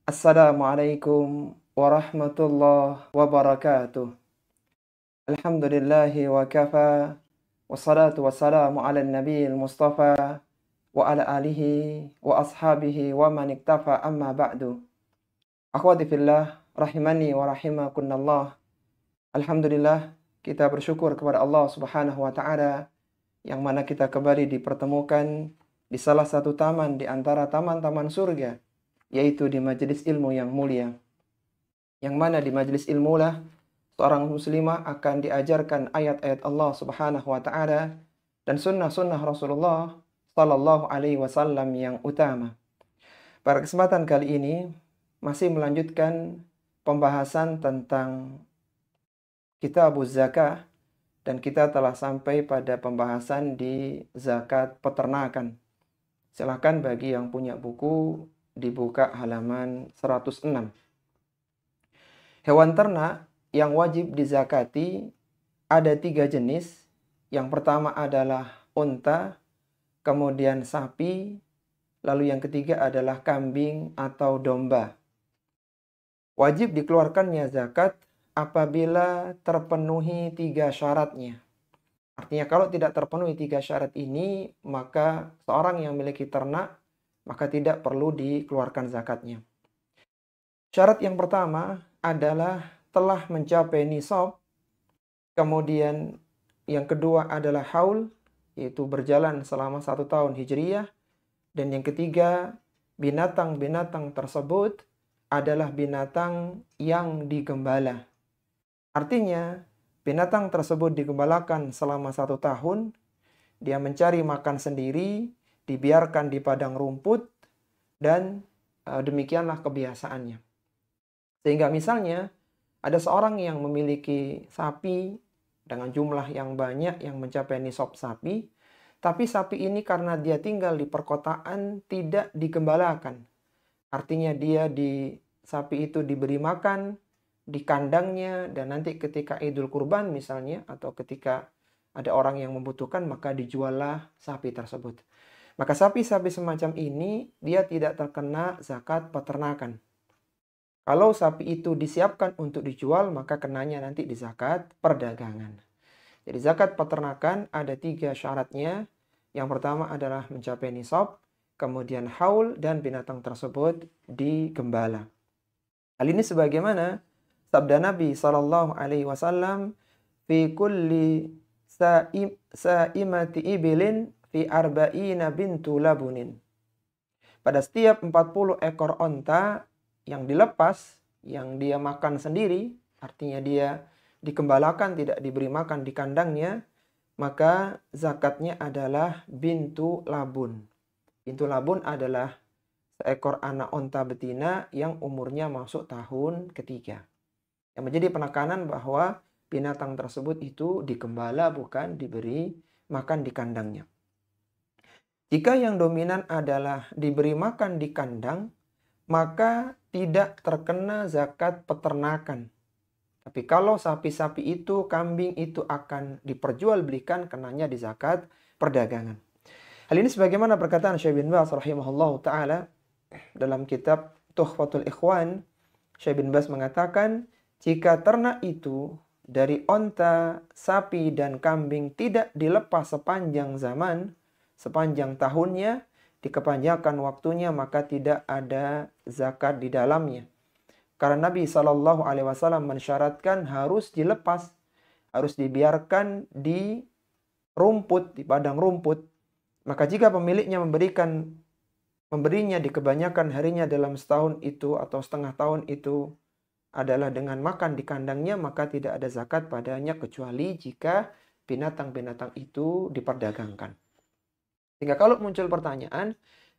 Assalamualaikum warahmatullahi wabarakatuh. Alhamdulillahi wa kafa. Wassalatu wassalamu ala nabiyil mustafa wa ala alihi wa ashabihi wa man iktafa amma ba'du. Akhwati fillah rahimani wa rahimakunallah. Alhamdulillah kita bersyukur kepada Allah Subhanahu wa taala yang mana kita kembali dipertemukan di salah satu taman di antara taman-taman surga, yaitu di majelis ilmu yang mulia. Yang mana di majelis ilmu lah seorang muslimah akan diajarkan ayat-ayat Allah Subhanahu wa taala dan sunnah-sunnah Rasulullah sallallahu alaihi wasallam yang utama. Pada kesempatan kali ini masih melanjutkan pembahasan tentang Kitabuz Zakah dan kita telah sampai pada pembahasan di zakat peternakan. Silakan bagi yang punya buku dibuka halaman 106. Hewan ternak yang wajib dizakati ada 3 jenis. Yang pertama adalah unta, kemudian sapi, lalu yang ketiga adalah kambing atau domba. Wajib dikeluarkannya zakat apabila terpenuhi 3 syaratnya. Artinya kalau tidak terpenuhi 3 syarat ini, maka seorang yang memiliki ternak maka tidak perlu dikeluarkan zakatnya. Syarat yang pertama adalah telah mencapai nisab, kemudian yang kedua adalah haul, yaitu berjalan selama 1 tahun hijriyah, dan yang ketiga binatang-binatang tersebut adalah binatang yang digembala. Artinya binatang tersebut digembalakan selama 1 tahun, dia mencari makan sendiri, dibiarkan di padang rumput, dan demikianlah kebiasaannya. Sehingga misalnya ada seorang yang memiliki sapi dengan jumlah yang banyak yang mencapai nisab sapi, tapi sapi ini karena dia tinggal di perkotaan tidak digembalakan. Artinya sapi itu diberi makan di kandangnya, dan nanti ketika Idul Kurban misalnya atau ketika ada orang yang membutuhkan maka dijuallah sapi tersebut. Maka sapi-sapi semacam ini dia tidak terkena zakat peternakan. Kalau sapi itu disiapkan untuk dijual, maka kenanya nanti di zakat perdagangan. Jadi zakat peternakan ada 3 syaratnya. Yang pertama adalah mencapai nisab, kemudian haul, dan binatang tersebut digembala. Hal ini sebagaimana sabda Nabi sallallahu alaihi wasallam, fi kulli sa'imati ibilin fi arba'ina bintu labunin. Pada setiap 40 ekor onta yang dilepas, yang dia makan sendiri, artinya dia dikembalakan, tidak diberi makan di kandangnya, maka zakatnya adalah bintu labun. Bintu labun adalah seekor anak onta betina yang umurnya masuk tahun ketiga. Yang menjadi penekanan bahwa binatang tersebut itu dikembala, bukan diberi makan di kandangnya. Jika yang dominan adalah diberi makan di kandang, maka tidak terkena zakat peternakan. Tapi kalau sapi-sapi itu, kambing itu akan diperjualbelikan, kenanya di zakat perdagangan. Hal ini sebagaimana perkataan Syekh bin Baz rahimahullah ta'ala dalam kitab Tuhfatul Ikhwan. Syekh bin Baz mengatakan, jika ternak itu dari onta, sapi, dan kambing tidak dilepas sepanjang zaman, sepanjang tahunnya, dikepanjangkan waktunya, maka tidak ada zakat di dalamnya. Karena Nabi SAW mensyaratkan harus dilepas, harus dibiarkan di rumput, di padang rumput. Maka jika pemiliknya memberinya di kebanyakan harinya dalam setahun itu atau setengah tahun itu adalah dengan makan di kandangnya, maka tidak ada zakat padanya kecuali jika binatang-binatang itu diperdagangkan. Sehingga kalau muncul pertanyaan,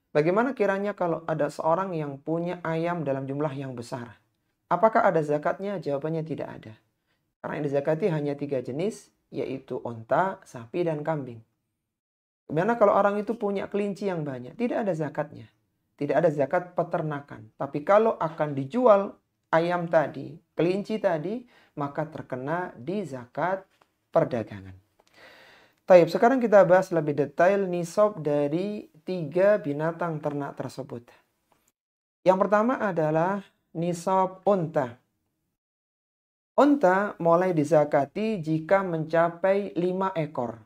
bagaimana kiranya kalau ada seorang yang punya ayam dalam jumlah yang besar? Apakah ada zakatnya? Jawabannya tidak ada. Karena yang dizakati hanya 3 jenis, yaitu onta, sapi, dan kambing. Bagaimana kalau orang itu punya kelinci yang banyak? Tidak ada zakatnya. Tidak ada zakat peternakan. Tapi kalau akan dijual ayam tadi, kelinci tadi, maka terkena di zakat perdagangan. Taib, sekarang kita bahas lebih detail nisab dari 3 binatang ternak tersebut. Yang pertama adalah nisab unta. Unta mulai dizakati jika mencapai 5 ekor.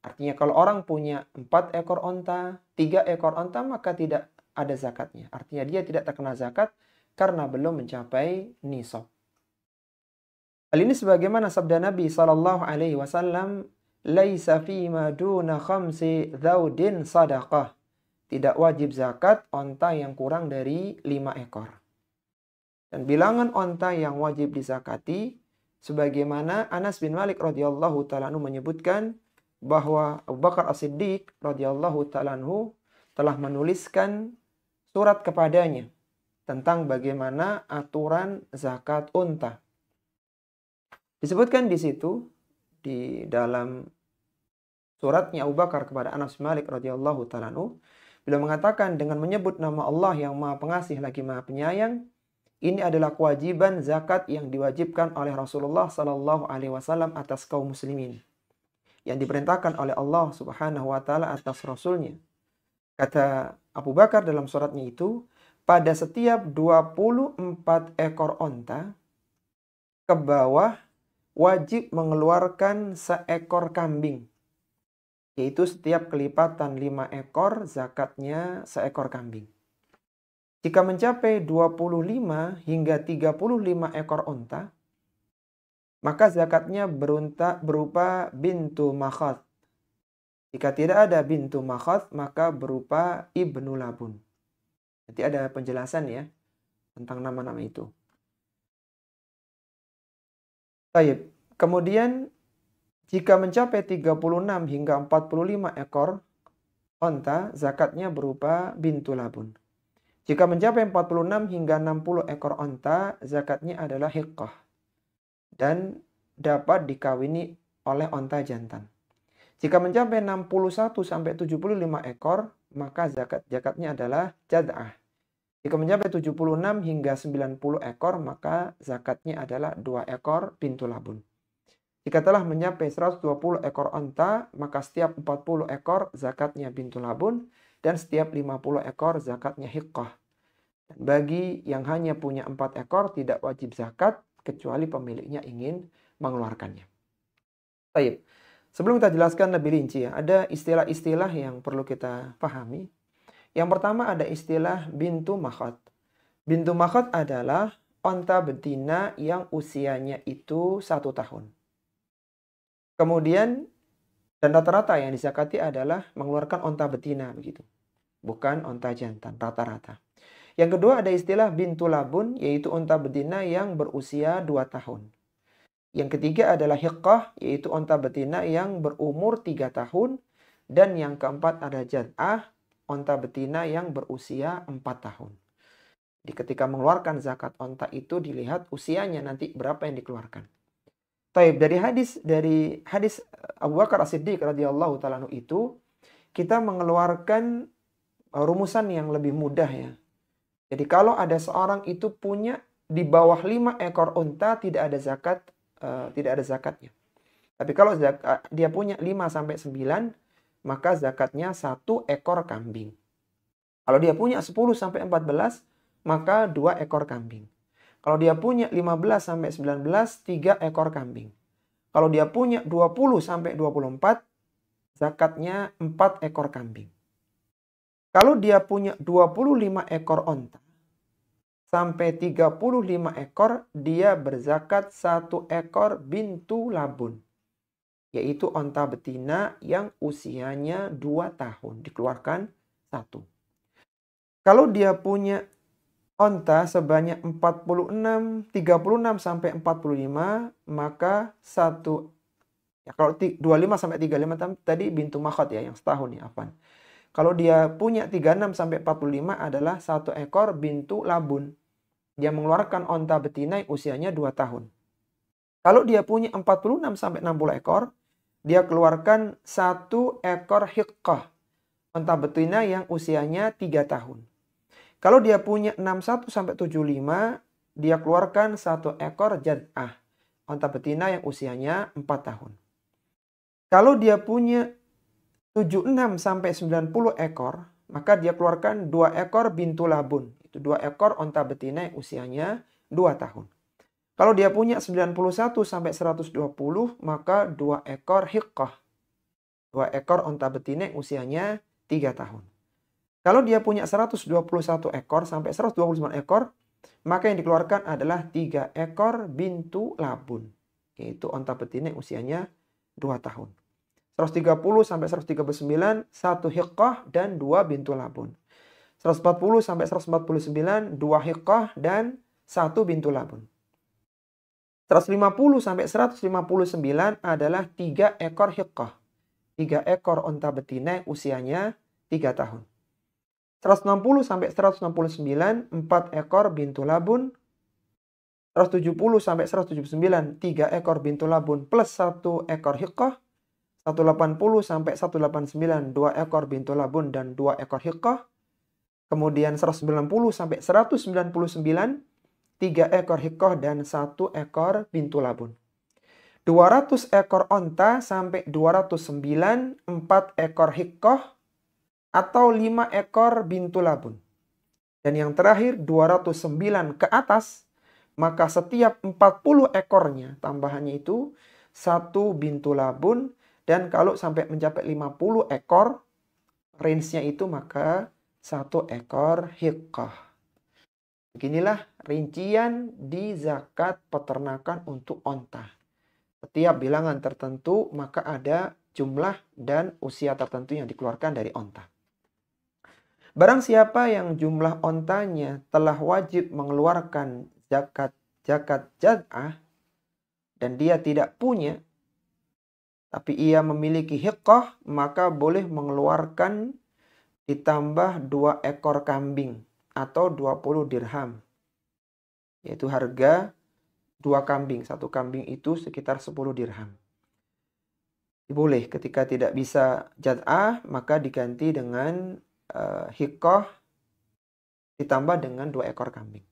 Artinya kalau orang punya 4 ekor unta, 3 ekor unta, maka tidak ada zakatnya. Artinya dia tidak terkena zakat karena belum mencapai nisab. Hal ini sebagaimana sabda Nabi SAW, "Laisa fima duna khamsi dhaudin sadaqah." Tidak wajib zakat onta yang kurang dari 5 ekor. Dan bilangan onta yang wajib dizakati, sebagaimana Anas bin Malik radhiyallahu ta'ala anhu menyebutkan bahwa Abu Bakar As-Siddiq radhiyallahu ta'ala anhu telah menuliskan surat kepadanya tentang bagaimana aturan zakat unta. Disebutkan di situ, di dalam suratnya Abu Bakar kepada Anas bin Malik radhiyallahu ta'ala anhu, beliau mengatakan dengan menyebut nama Allah yang Maha Pengasih lagi Maha Penyayang, ini adalah kewajiban zakat yang diwajibkan oleh Rasulullah sallallahu alaihi wasallam atas kaum muslimin, yang diperintahkan oleh Allah Subhanahu wa taala atas rasulnya. Kata Abu Bakar dalam suratnya itu, pada setiap 24 ekor onta ke bawah wajib mengeluarkan seekor kambing. Yaitu setiap kelipatan 5 ekor zakatnya seekor kambing. Jika mencapai 25 hingga 35 ekor unta, maka zakatnya berupa bintu makhad. Jika tidak ada bintu makhad, maka berupa ibnu labun. Nanti ada penjelasan ya tentang nama-nama itu. Baik. Kemudian jika mencapai 36 hingga 45 ekor unta, zakatnya berupa bintu labun. Jika mencapai 46 hingga 60 ekor unta, zakatnya adalah hiqqah dan dapat dikawini oleh unta jantan. Jika mencapai 61 sampai 75 ekor, maka zakatnya adalah jad'ah. Jika mencapai 76 hingga 90 ekor, maka zakatnya adalah 2 ekor bintu labun. Jika telah mencapai 120 ekor unta, maka setiap 40 ekor zakatnya bintu labun dan setiap 50 ekor zakatnya hiqqah. Dan bagi yang hanya punya 4 ekor tidak wajib zakat kecuali pemiliknya ingin mengeluarkannya. Baik. Sebelum kita jelaskan lebih rinci ya, ada istilah-istilah yang perlu kita pahami. Yang pertama ada istilah bintu makhad. Bintu makhad adalah onta betina yang usianya itu 1 tahun. Kemudian dan rata-rata yang dizakati adalah mengeluarkan onta betina begitu. Bukan onta jantan, rata-rata. Yang kedua ada istilah bintu labun, yaitu onta betina yang berusia 2 tahun. Yang ketiga adalah hiqqah, yaitu onta betina yang berumur 3 tahun. Dan yang keempat ada jad'ah, onta betina yang berusia 4 tahun. Jadi ketika mengeluarkan zakat onta itu dilihat usianya nanti berapa yang dikeluarkan. Taib, dari hadis Abu Bakar As-Siddiq radhiyallahu ta'ala anhu itu, kita mengeluarkan rumusan yang lebih mudah ya. Jadi kalau ada seorang itu punya di bawah 5 ekor unta tidak ada zakatnya. Tapi kalau dia punya 5 sampai 9, maka zakatnya 1 ekor kambing. Kalau dia punya 10 sampai 14, maka 2 ekor kambing. Kalau dia punya 15 sampai 19, 3 ekor kambing. Kalau dia punya 20 sampai 24, zakatnya 4 ekor kambing. Kalau dia punya 25 ekor onta sampai 35 ekor, dia berzakat 1 ekor bintu labun. Yaitu onta betina yang usianya 2 tahun. Dikeluarkan 1. Kalau dia punya onta sebanyak 36 sampai 45, maka 1. Ya, kalau 25 sampai 35 tadi bintu makhad ya, yang setahun ya, afwan. Kalau dia punya 36 sampai 45 adalah 1 ekor bintu labun. Dia mengeluarkan onta betina yang usianya 2 tahun. Kalau dia punya 46 sampai 60 ekor, dia keluarkan 1 ekor hiqqah. Onta betina yang usianya 3 tahun. Kalau dia punya 61 sampai 75, dia keluarkan 1 ekor jad'ah. Onta betina yang usianya 4 tahun. Kalau dia punya 76 sampai 90 ekor, maka dia keluarkan 2 ekor bintu labun. Itu 2 ekor onta betina yang usianya 2 tahun. Kalau dia punya 91 sampai 120, maka 2 ekor hiqqah. 2 ekor onta betina yang usianya 3 tahun. Kalau dia punya 121 ekor sampai 129 ekor, maka yang dikeluarkan adalah 3 ekor bintu labun. Yaitu onta betina yang usianya 2 tahun. 130 sampai 139, 1 hiqqah dan 2 bintu labun. 140 sampai 149, 2 hiqqah dan 1 bintu labun. 150 sampai 159 adalah 3 ekor hiqqah. 3 ekor onta betina yang usianya 3 tahun. 160 sampai 169, 4 ekor bintu labun. 170 sampai 179, 3 ekor bintu labun plus 1 ekor hiqqah. 180 sampai 189, 2 ekor bintu labun dan 2 ekor hiqqah. Kemudian 190 sampai 199, 3 ekor hiqqah dan 1 ekor bintu labun. 200 ekor onta sampai 209, 4 ekor hiqqah atau 5 ekor bintu labun. Dan yang terakhir 209 ke atas, maka setiap 40 ekornya tambahannya itu 1 bintu labun. Dan kalau sampai mencapai 50 ekor, range-nya itu maka 1 ekor hiqqah. Beginilah rincian di zakat peternakan untuk onta. Setiap bilangan tertentu maka ada jumlah dan usia tertentu yang dikeluarkan dari onta. Barang siapa yang jumlah ontanya telah wajib mengeluarkan zakat jad'ah dan dia tidak punya, tapi ia memiliki hiqqah, maka boleh mengeluarkan ditambah 2 ekor kambing atau 20 dirham. Yaitu harga 2 kambing. 1 kambing itu sekitar 10 dirham. Boleh ketika tidak bisa jad'ah, maka diganti dengan hiqqah ditambah dengan 2 ekor kambing.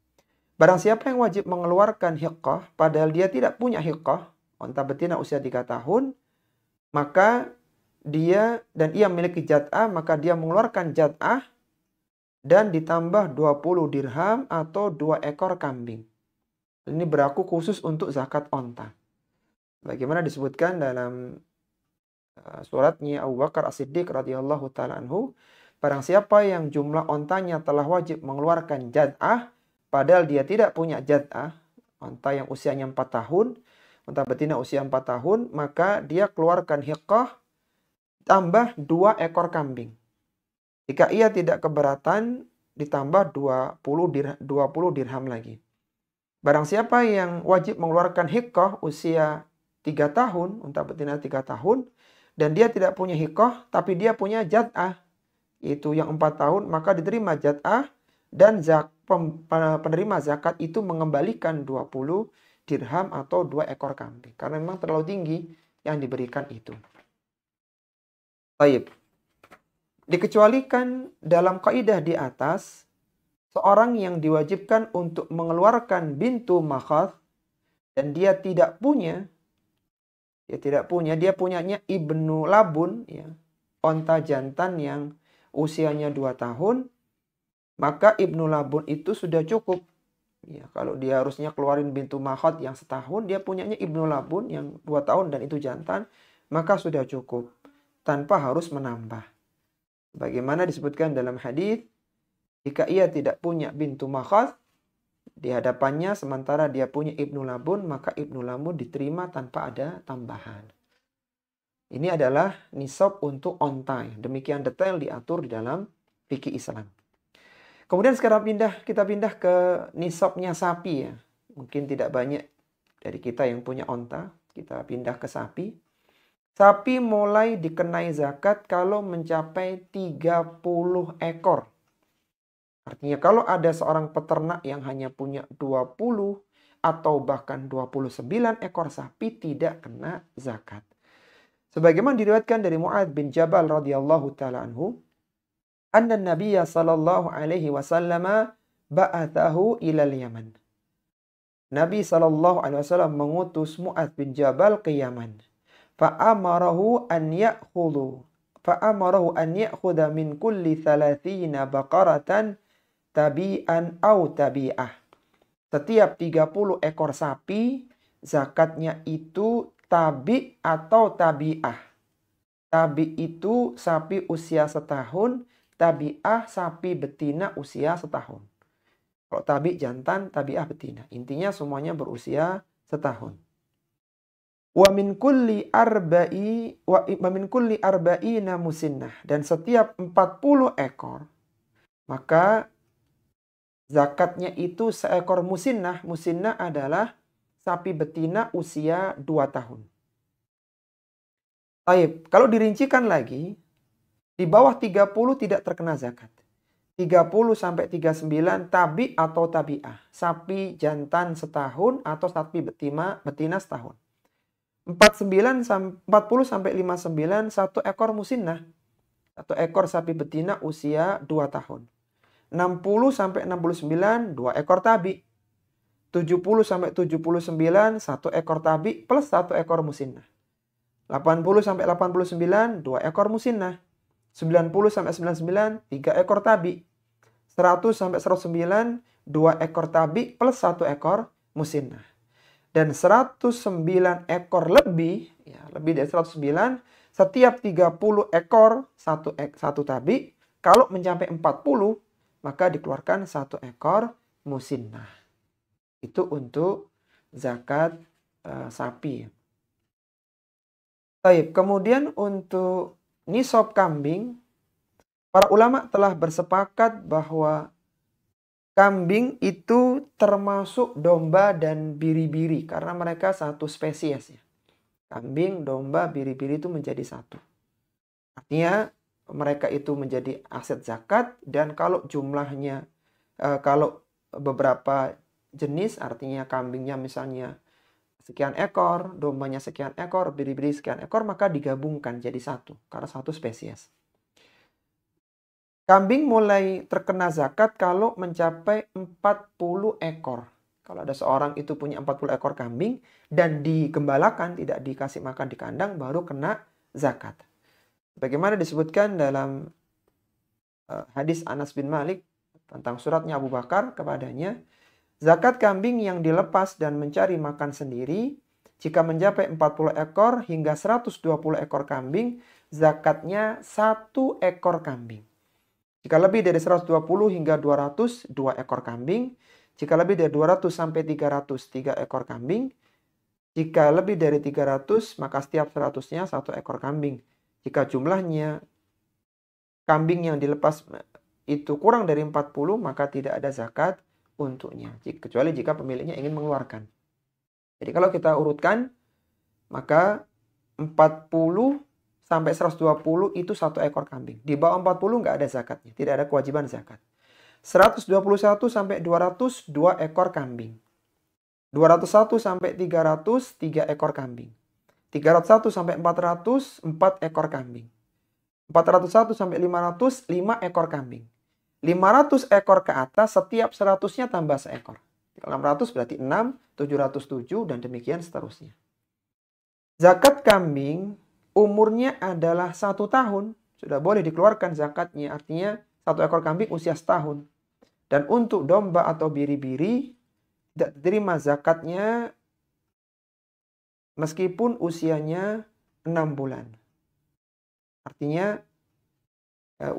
Barang siapa yang wajib mengeluarkan hiqqah, padahal dia tidak punya hiqqah, onta betina usia 3 tahun, maka ia memiliki jad'ah, maka dia mengeluarkan jad'ah dan ditambah 20 dirham atau 2 ekor kambing. Ini berlaku khusus untuk zakat onta. Bagaimana disebutkan dalam suratnya Abu Bakar As-Siddiq radhiyallahu ta'ala anhu, barang siapa yang jumlah ontanya telah wajib mengeluarkan jad'ah, padahal dia tidak punya jad'ah, onta yang usianya 4 tahun, onta betina usia 4 tahun, maka dia keluarkan hiqqah tambah 2 ekor kambing. Jika ia tidak keberatan, ditambah 20 dirham lagi. Barang siapa yang wajib mengeluarkan hiqqah usia 3 tahun, unta betina 3 tahun, dan dia tidak punya hiqqah, tapi dia punya jad'ah, yaitu yang 4 tahun, maka diterima jad'ah, dan penerima zakat itu mengembalikan 20 dirham atau 2 ekor kambing. Karena memang terlalu tinggi yang diberikan itu. Baik. Dikecualikan dalam kaidah di atas, seorang yang diwajibkan untuk mengeluarkan bintu makhaz dan dia punyanya ibnu labun, ya, onta jantan yang usianya 2 tahun, maka ibnu labun itu sudah cukup. Ya, kalau dia harusnya keluarin bintu makhaz yang setahun, dia punyanya ibnu labun yang 2 tahun dan itu jantan, maka sudah cukup tanpa harus menambah. Bagaimana disebutkan dalam hadis, jika ia tidak punya bintu makhaz di hadapannya sementara dia punya ibnu labun, maka ibnu labun diterima tanpa ada tambahan. Ini adalah nisab untuk onta. Demikian detail diatur di dalam fikih Islam. Kemudian sekarang kita pindah ke nisabnya sapi, ya. Mungkin tidak banyak dari kita yang punya onta. Kita pindah ke sapi. Sapi mulai dikenai zakat kalau mencapai 30 ekor. Artinya kalau ada seorang peternak yang hanya punya 20 atau bahkan 29 ekor sapi tidak kena zakat. Sebagaimana diriwayatkan dari Mu'adz bin Jabal radhiyallahu taala anhu, anna Nabiya sallallahu alaihi wasallam ba'athahu ilal Yaman. Nabi sallallahu alaihi wasallam mengutus Mu'adz bin Jabal ke Yaman. Fa'amarahu an ya'khudha min kulli 30 baqaratan tabi'an au tabi'ah. Setiap 30 ekor sapi, zakatnya itu tabi atau tabi'ah. Tabi itu sapi usia setahun, tabi'ah sapi betina usia setahun. Kalau tabi jantan, tabi'ah betina. Intinya semuanya berusia setahun. Wa min kulli arba'ina musinnah. Dan setiap 40 ekor, maka zakatnya itu seekor musinnah. Musinnah adalah sapi betina usia 2 tahun. Baik, kalau dirincikan lagi, di bawah 30 tidak terkena zakat. 30 sampai 39 tabi atau tabi'ah. Sapi jantan setahun atau sapi betina setahun. 40 sampai 59 satu ekor musinnah. Satu ekor sapi betina usia 2 tahun. 60 sampai 69 2 ekor tabi. 70 sampai 79 satu ekor tabi plus satu ekor musinnah. 80 sampai 89 2 ekor musinnah. 90 sampai 99 3 ekor tabi. 100 sampai 109 2 ekor tabi plus 1 ekor musinnah. Dan 109 ekor lebih, ya, lebih dari 109, setiap 30 ekor satu tabi, kalau mencapai 40 maka dikeluarkan 1 ekor musinnah. Itu untuk zakat sapi. Baik, kemudian untuk nisab kambing, para ulama telah bersepakat bahwa kambing itu termasuk domba dan biri-biri karena mereka satu spesies ya. Kambing, domba, biri-biri itu menjadi satu. Artinya mereka itu menjadi aset zakat, dan kalau jumlahnya kalau beberapa jenis, artinya kambingnya misalnya sekian ekor, dombanya sekian ekor, biri-biri sekian ekor, maka digabungkan jadi satu karena satu spesies. Kambing mulai terkena zakat kalau mencapai 40 ekor. Kalau ada seorang itu punya 40 ekor kambing dan digembalakan, tidak dikasih makan di kandang, baru kena zakat. Bagaimana disebutkan dalam hadis Anas bin Malik tentang suratnya Abu Bakar kepadanya, zakat kambing yang dilepas dan mencari makan sendiri, jika mencapai 40 ekor hingga 120 ekor kambing, zakatnya 1 ekor kambing. Jika lebih dari 120 hingga 200, 2 ekor kambing. Jika lebih dari 200 sampai 300, 3 ekor kambing. Jika lebih dari 300, maka setiap 100-nya 1 ekor kambing. Jika jumlahnya kambing yang dilepas itu kurang dari 40, maka tidak ada zakat untuknya. Kecuali jika pemiliknya ingin mengeluarkan. Jadi kalau kita urutkan, maka 40 sampai 120 itu 1 ekor kambing. Di bawah 40 nggak ada zakatnya. Tidak ada kewajiban zakat. 121 sampai 200, 2 ekor kambing. 201 sampai 300, 3 ekor kambing. 301 sampai 400, 4 ekor kambing. 401 sampai 500, 5 ekor kambing. 500 ekor ke atas, setiap 100-nya tambah seekor. 600 berarti 6, 707, dan demikian seterusnya. Zakat kambing umurnya adalah 1 tahun, sudah boleh dikeluarkan zakatnya. Artinya 1 ekor kambing usia setahun. Dan untuk domba atau biri-biri tidak diterima zakatnya meskipun usianya 6 bulan. Artinya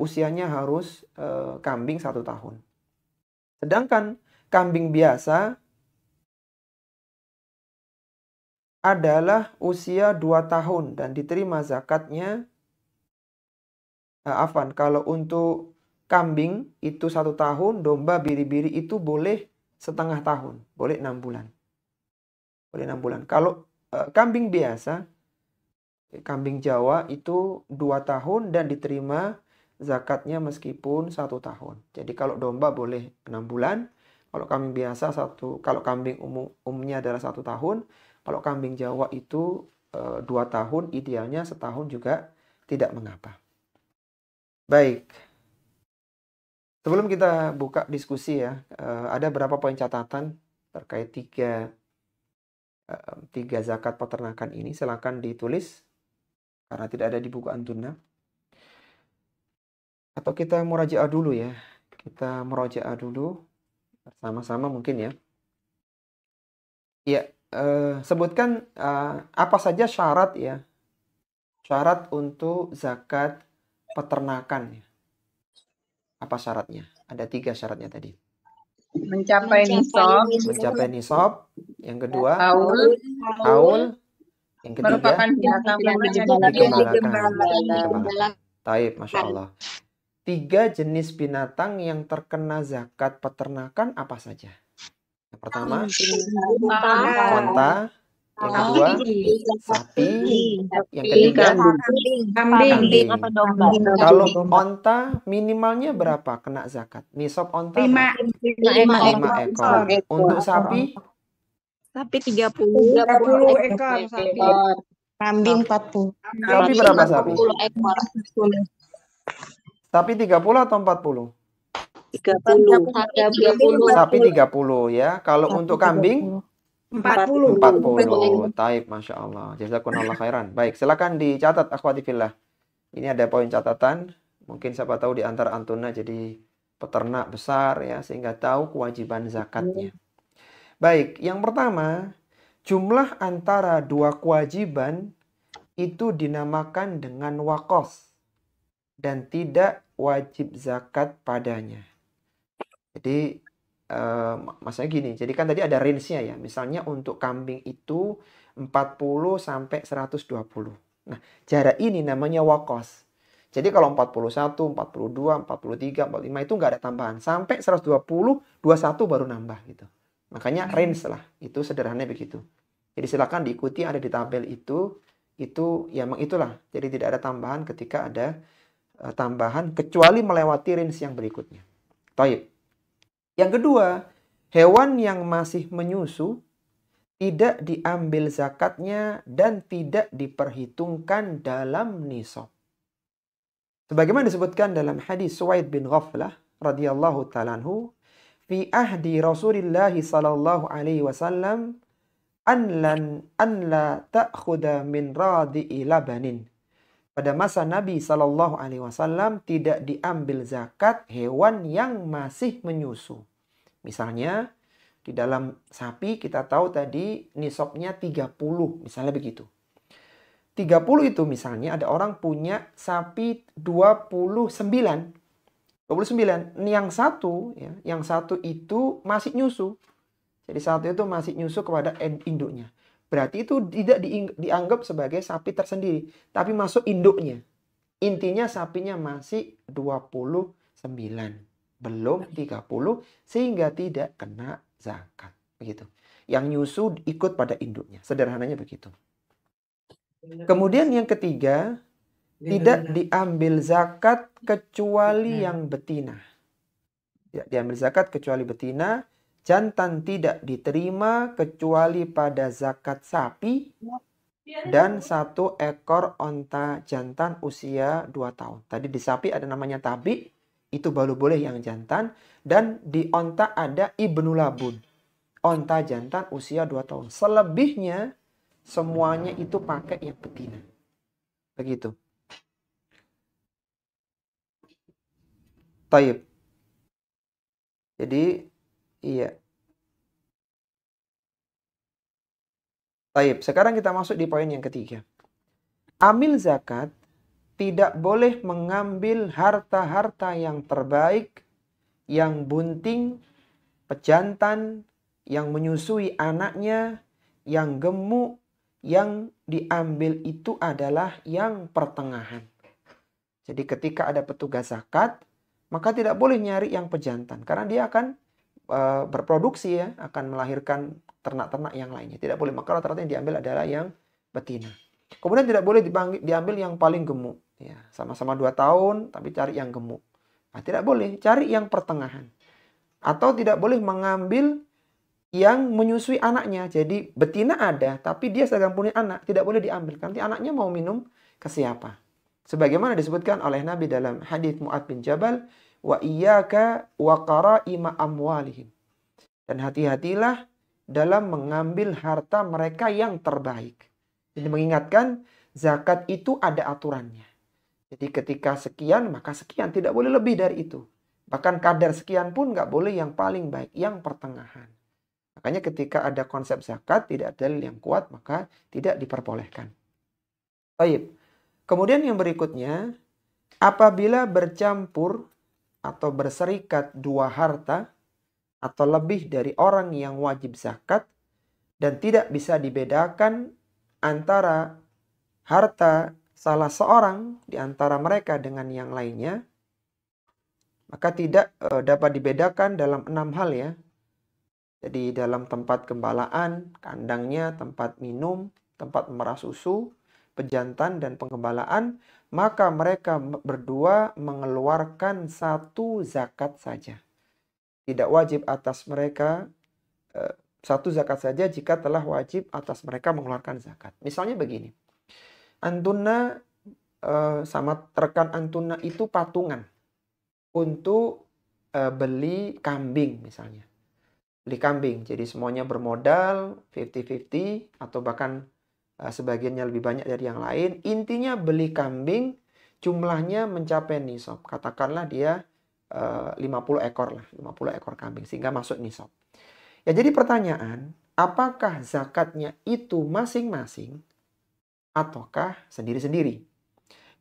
usianya harus kambing 1 tahun. Sedangkan kambing biasa adalah usia 2 tahun dan diterima zakatnya. Kalau untuk kambing itu 1 tahun, domba biri-biri itu boleh setengah tahun, boleh 6 bulan. Boleh 6 bulan. Kalau kambing biasa, kambing Jawa itu 2 tahun dan diterima zakatnya meskipun 1 tahun. Jadi kalau domba boleh 6 bulan, kalau kambing biasa kalau kambing umumnya adalah 1 tahun, kalau kambing Jawa itu 2 tahun, idealnya setahun juga tidak mengapa. Baik. Sebelum kita buka diskusi ya, ada beberapa poin catatan terkait tiga zakat peternakan ini. Silakan ditulis karena tidak ada di buku Antunna. Atau kita murajaah dulu ya. Kita murojaah dulu bersama-sama mungkin ya. Ya, sebutkan apa saja syarat ya. Syarat untuk zakat peternakan ya. Apa syaratnya? Ada 3 syaratnya tadi. Mencapai nisab, Mencapai nisab. Yang kedua, haul, yang ketiga, merupakan binatang dikembalakan. Taib, Masya Allah. 3 jenis binatang yang terkena zakat peternakan apa saja? Yang pertama, onta. Yang kedua, sapi. Yang ketiga, kambing. Kalau onta minimalnya berapa kena zakat? Nisab onta 5 ekor. Untuk sapi? Sapi 30 ekor sapi. Kambing 40. Sapi berapa sapi? 40 ekor. Sapi 30 atau 40? 30. Sapi 30 ya. Kalau untuk kambing? 40. Taib, Masya Allah. Jazakumullah khairan. Baik, silakan dicatat akhwati fillah. Ini ada poin catatan. Mungkin siapa tahu di antara antuna jadi peternak besar ya, sehingga tahu kewajiban zakatnya. Baik, yang pertama, jumlah antara 2 kewajiban itu dinamakan dengan wakos dan tidak wajib zakat padanya. Jadi maksudnya gini, jadi kan tadi ada range-nya ya. Misalnya untuk kambing itu 40 sampai 120. Nah, jarak ini namanya wakos. Jadi kalau 41, 42, 43, 45 itu nggak ada tambahan. Sampai 120, 21 baru nambah gitu. Makanya range lah. Itu sederhananya begitu. Jadi silakan diikuti ada di tabel itu. Itu ya memang itulah. Jadi tidak ada tambahan ketika ada tambahan kecuali melewati range yang berikutnya. Taib. Yang kedua, hewan yang masih menyusu tidak diambil zakatnya dan tidak diperhitungkan dalam nisab. Sebagaimana disebutkan dalam hadis Suwaid bin Ghaflah radhiyallahu ta'ala anhu, fi ahdi Rasulillah sallallahu alaihi wasallam an la ta'khudha min radi'i labanin. Pada masa Nabi sallallahu alaihi wasallam tidak diambil zakat hewan yang masih menyusu. Misalnya di dalam sapi kita tahu tadi nisabnya 30, misalnya begitu. 30 itu misalnya ada orang punya sapi 29. Yang satu itu masih nyusu. Jadi satu itu masih nyusu kepada induknya. Berarti itu tidak dianggap sebagai sapi tersendiri, tapi masuk induknya. Intinya sapinya masih 29. Belum 30 sehingga tidak kena zakat. Begitu. Yang nyusu ikut pada induknya. Sederhananya begitu. Kemudian yang ketiga, tidak diambil zakat kecuali yang betina. Tidak diambil zakat kecuali betina. Jantan tidak diterima kecuali pada zakat sapi. Dan 1 ekor onta jantan usia 2 tahun. Tadi di sapi ada namanya tabi. Itu baru boleh yang jantan. Dan di onta ada ibnu labun. Onta jantan usia 2 tahun. Selebihnya semuanya itu pakai yang betina. Begitu. Taib. Jadi, iya. Taib. Sekarang kita masuk di poin yang ketiga. Amil zakat tidak boleh mengambil harta-harta yang terbaik, yang bunting, pejantan, yang menyusui anaknya, yang gemuk, yang diambil itu adalah yang pertengahan. Jadi ketika ada petugas zakat, maka tidak boleh nyari yang pejantan. Karena dia akan berproduksi ya, akan melahirkan ternak-ternak yang lainnya. Tidak boleh, maka rata-rata yang diambil adalah yang betina. Kemudian tidak boleh diambil yang paling gemuk. Ya, sama-sama 2 tahun, tapi cari yang gemuk. Nah, tidak boleh, cari yang pertengahan. Atau tidak boleh mengambil yang menyusui anaknya. Jadi betina ada, tapi dia sedang punya anak. Tidak boleh diambil. Nanti anaknya mau minum ke siapa? Sebagaimana disebutkan oleh Nabi dalam hadits Mu'adz bin Jabal, wa iyyaka wa qara'ima amwalihim. Dan hati-hatilah dalam mengambil harta mereka yang terbaik. Jadi mengingatkan zakat itu ada aturannya. Jadi ketika sekian maka sekian, tidak boleh lebih dari itu. Bahkan kadar sekian pun nggak boleh yang paling baik, yang pertengahan. Makanya ketika ada konsep zakat, tidak ada dalil yang kuat, maka tidak diperbolehkan. Baik. Kemudian yang berikutnya, apabila bercampur atau berserikat dua harta atau lebih dari orang yang wajib zakat dan tidak bisa dibedakan antara harta salah seorang di antara mereka dengan yang lainnya, maka tidak dapat dibedakan dalam 6 hal ya. Jadi dalam tempat gembalaan, kandangnya, tempat minum, tempat memerah susu, pejantan dan penggembalaan, maka mereka berdua mengeluarkan satu zakat saja. Tidak wajib atas mereka satu zakat saja jika telah wajib atas mereka mengeluarkan zakat. Misalnya begini, Antuna sama rekan Antuna itu patungan untuk beli kambing misalnya. Beli kambing, jadi semuanya bermodal 50-50 atau bahkan sebagiannya lebih banyak dari yang lain. Intinya beli kambing jumlahnya mencapai nisab. Katakanlah dia 50 ekor lah, 50 ekor kambing sehingga masuk nisab. Ya jadi pertanyaan, apakah zakatnya itu masing-masing ataukah sendiri-sendiri?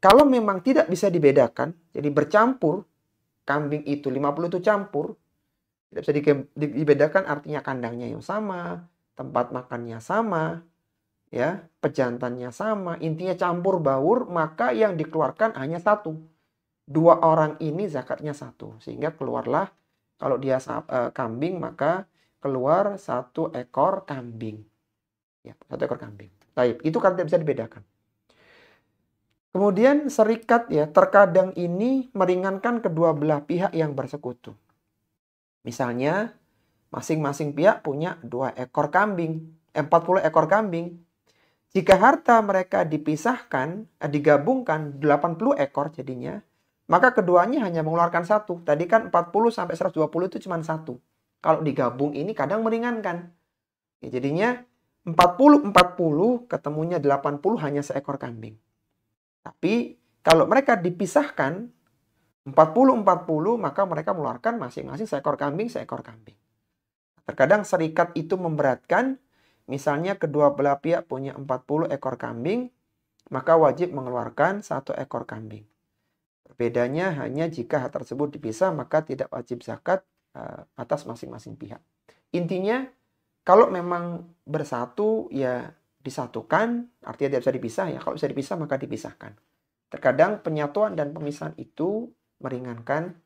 Kalau memang tidak bisa dibedakan, jadi bercampur, kambing itu 50 itu campur, tidak bisa dibedakan artinya kandangnya yang sama, tempat makannya sama, ya, pejantannya sama, intinya campur baur, maka yang dikeluarkan hanya satu. Dua orang ini zakatnya satu, sehingga keluarlah kalau dia kambing maka keluar 1 ekor kambing. Ya, 1 ekor kambing. Baik, itu kan tidak bisa dibedakan. Kemudian serikat ya, terkadang ini meringankan kedua belah pihak yang bersekutu. Misalnya, masing-masing pihak punya 2 ekor kambing, 40 ekor kambing. Jika harta mereka dipisahkan, digabungkan 80 ekor jadinya, maka keduanya hanya mengeluarkan satu. Tadi kan 40 sampai 120 itu cuma satu. Kalau digabung ini kadang meringankan. Ya, jadinya 40-40 ketemunya 80 hanya seekor kambing. Tapi kalau mereka dipisahkan 40-40 maka mereka mengeluarkan masing-masing seekor kambing. Terkadang serikat itu memberatkan. Misalnya kedua belah pihak punya 40 ekor kambing, maka wajib mengeluarkan 1 ekor kambing. Bedanya hanya jika hal tersebut dipisah, maka tidak wajib zakat atas masing-masing pihak. Intinya, kalau memang bersatu, ya disatukan, artinya tidak bisa dipisah. Ya, kalau bisa dipisah, maka dipisahkan. Terkadang penyatuan dan pemisahan itu meringankan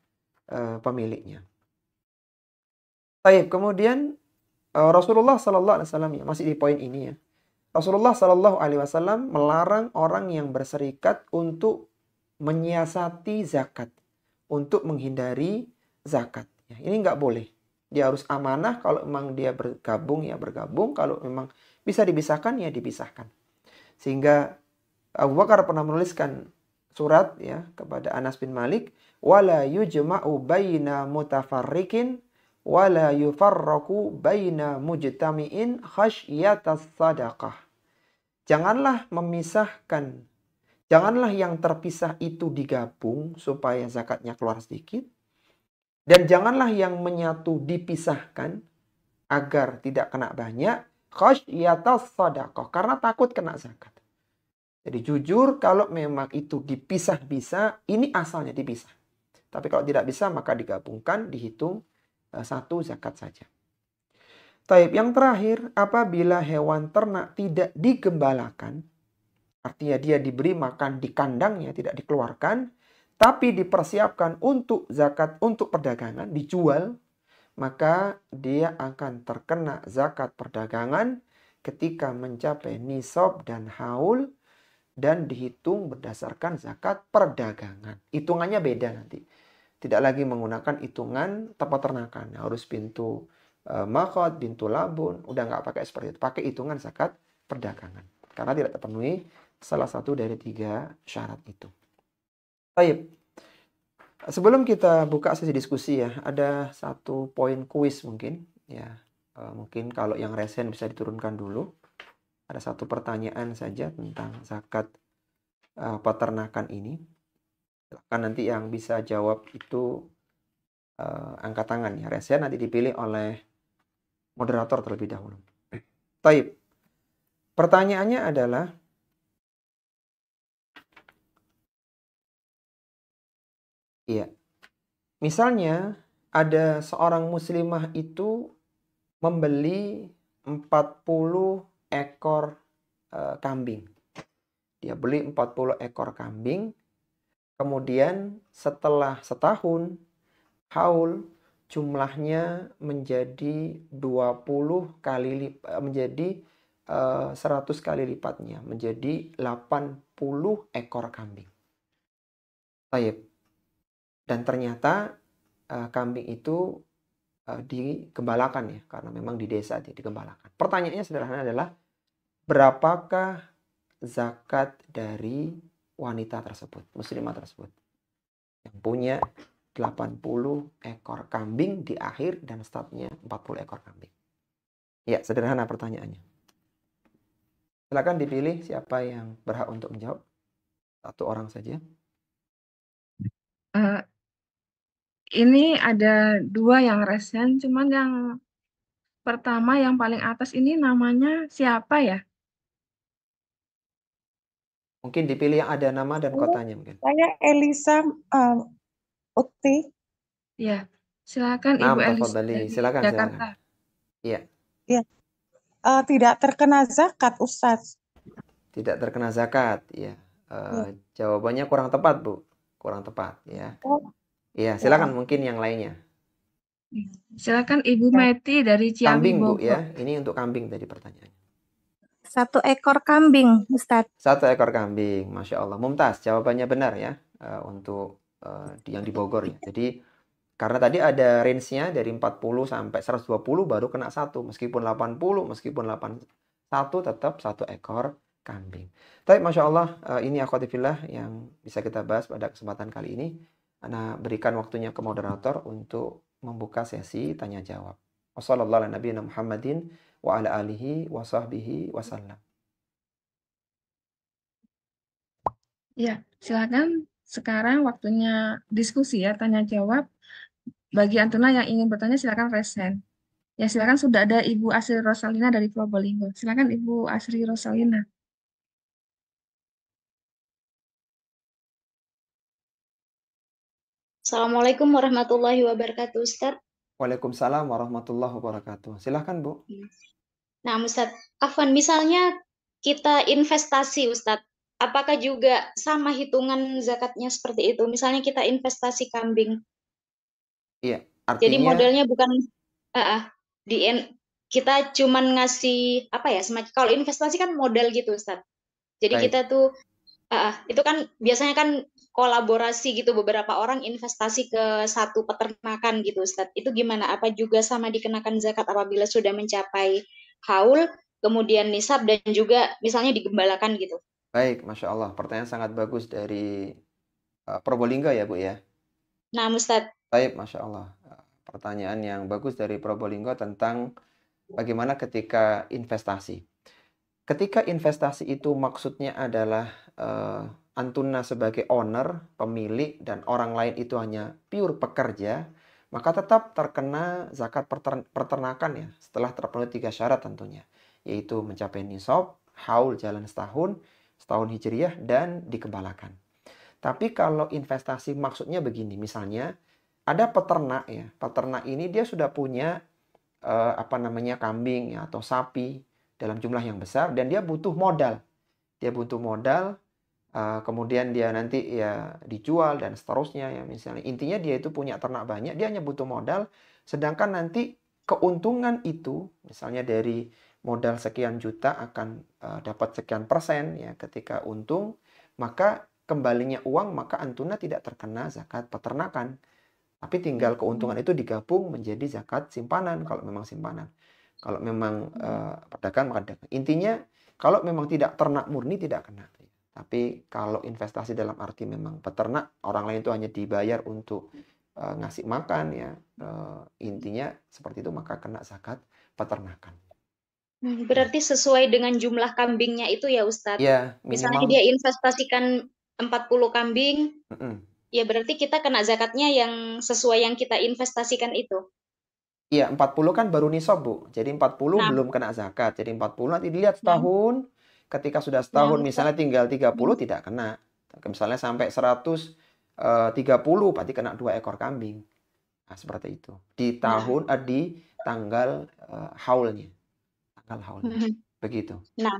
pemiliknya. Baik, kemudian Rasulullah SAW, ya, masih di poin ini ya. Rasulullah SAW melarang orang yang berserikat untuk menyiasati zakat, untuk menghindari zakat. Ya, ini nggak boleh. Dia harus amanah. Kalau memang dia bergabung, ya bergabung. Kalau memang bisa dipisahkan, ya dipisahkan. Sehingga Abu Bakar pernah menuliskan surat ya kepada Anas bin Malik, wala yujma'u baina mutafarriqin wala yufarraqu baina mujtami'in khasyatas sadaqah. Janganlah memisahkan, janganlah yang terpisah itu digabung supaya zakatnya keluar sedikit, dan janganlah yang menyatu dipisahkan agar tidak kena banyak, khasyatas sadaqah, karena takut kena zakat. Jadi jujur, kalau memang itu dipisah bisa, ini asalnya dipisah. Tapi kalau tidak bisa maka digabungkan, dihitung satu zakat saja. Taib, yang terakhir, apabila hewan ternak tidak digembalakan, artinya dia diberi makan di kandangnya, tidak dikeluarkan, tapi dipersiapkan untuk zakat, untuk perdagangan, dijual, maka dia akan terkena zakat perdagangan ketika mencapai nisab dan haul, dan dihitung berdasarkan zakat perdagangan. Hitungannya beda nanti. Tidak lagi menggunakan hitungan tempat ternakan. Harus pintu makhot, pintu labun. Udah nggak pakai seperti itu. Pakai hitungan zakat perdagangan. Karena tidak terpenuhi salah satu dari 3 syarat itu. Baik. Sebelum kita buka sesi diskusi ya, ada satu poin kuis mungkin. Ya, mungkin kalau yang resen bisa diturunkan dulu. Ada satu pertanyaan saja tentang zakat peternakan ini. Silahkan nanti yang bisa jawab itu angkat tangan ya. Raise hand nanti dipilih oleh moderator terlebih dahulu. Taib. Pertanyaannya adalah, iya, misalnya ada seorang muslimah itu membeli 40 ekor kambing. Dia beli 40 ekor kambing, kemudian setelah setahun, haul, jumlahnya menjadi 20 kali menjadi 100 kali lipatnya, menjadi 80 ekor kambing. Taib. Dan ternyata kambing itu digembalakan ya, karena memang di desa digembalakan. Pertanyaannya sederhana adalah, berapakah zakat dari wanita tersebut, muslimah tersebut, yang punya 80 ekor kambing di akhir dan startnya 40 ekor kambing? Ya, sederhana pertanyaannya. Silakan dipilih siapa yang berhak untuk menjawab. Satu orang saja. Ini ada 2 yang resen, cuman yang pertama yang paling atas ini namanya siapa ya? Mungkin dipilih yang ada nama dan kotanya mungkin. Saya Elisa Ukti. Ya, silakan Naam, Ibu Elisa tafadhali. dari Silakan, Jakarta. Iya. Tidak terkena zakat, Ustaz. Tidak terkena zakat, ya. Jawabannya kurang tepat, Bu. Kurang tepat, ya. Iya, silakan mungkin yang lainnya. Silakan Ibu Meti dari Ciawi Kambing, Bu, Bogor. ya. Ini untuk kambing tadi pertanyaannya. 1 ekor kambing, Ustaz. 1 ekor kambing, Masya Allah. Mumtaz, jawabannya benar ya, untuk yang di Bogor ya. Jadi, karena tadi ada range-nya dari 40 sampai 120 baru kena 1. Meskipun 80, meskipun 81 tetap 1 ekor kambing. Tapi Masya Allah, ini akhwati fillah yang bisa kita bahas pada kesempatan kali ini. Ana berikan waktunya ke moderator untuk membuka sesi tanya jawab. Wassallallahu ala nabiyina Muhammadin wa ala alihi wa sahbihi wasallam. Ya, silakan sekarang waktunya diskusi ya, tanya jawab. Bagi Antuna yang ingin bertanya silakan raise hand. Ya, silakan sudah ada Ibu Asri Rosalina dari Probolinggo. Silakan Ibu Asri Rosalina. Assalamualaikum warahmatullahi wabarakatuh, Ustaz. Waalaikumsalam warahmatullahi wabarakatuh. Silahkan, Bu. Nah, Ustaz, Afwan, misalnya kita investasi, Ustaz, apakah juga sama hitungan zakatnya seperti itu? Misalnya kita investasi kambing. Iya, Jadi artinya modelnya bukan kita cuman ngasih apa ya, semacam kalau investasi kan modal gitu, Ustaz. Jadi baik. kita tuh itu kan biasanya kan kolaborasi gitu, beberapa orang investasi ke satu peternakan gitu, Ustaz. Itu gimana? Apa juga sama dikenakan zakat apabila sudah mencapai haul, kemudian nisab dan juga misalnya digembalakan gitu? Baik, Masya Allah. Pertanyaan sangat bagus dari Probolinggo ya, Bu ya. Nah, Ustaz. Baik, Masya Allah. Pertanyaan yang bagus dari Probolinggo tentang bagaimana ketika investasi. Ketika investasi itu maksudnya adalah Antuna sebagai owner, pemilik, dan orang lain itu hanya pure pekerja, maka tetap terkena zakat peternakan ya, setelah terpenuhi 3 syarat tentunya, yaitu mencapai nisab, haul jalan setahun hijriyah, dan digembalakan. Tapi kalau investasi maksudnya begini, misalnya ada peternak ya, peternak ini dia sudah punya kambing ya, atau sapi dalam jumlah yang besar dan dia butuh modal. Kemudian dia nanti ya dijual dan seterusnya ya misalnya. Intinya dia itu punya ternak banyak, dia hanya butuh modal. Sedangkan nanti keuntungan itu misalnya dari modal sekian juta akan dapat sekian persen ya ketika untung, maka kembalinya uang maka Antuna tidak terkena zakat peternakan. Tapi tinggal keuntungan itu digabung menjadi zakat simpanan kalau memang simpanan. Kalau memang pedagang maka dagang. Intinya kalau memang tidak ternak murni tidak kena. Tapi kalau investasi dalam arti memang peternak, orang lain itu hanya dibayar untuk ngasih makan ya. Intinya seperti itu maka kena zakat peternakan. Berarti sesuai dengan jumlah kambingnya itu ya, Ustadz? Ya, misalnya dia investasikan 40 kambing. Ya berarti kita kena zakatnya yang sesuai yang kita investasikan itu. Iya, 40 kan baru nisab, Bu. Jadi 40 Nah, belum kena zakat. Jadi 40 nanti dilihat nah, setahun. Ketika sudah nah, setahun, Ustaz. misalnya tinggal 30, tidak kena. Misalnya sampai 130, berarti kena 2 ekor kambing. Nah, seperti itu. Di tahun, di tanggal haulnya. Tanggal haulnya. Mhm. Begitu. Nah,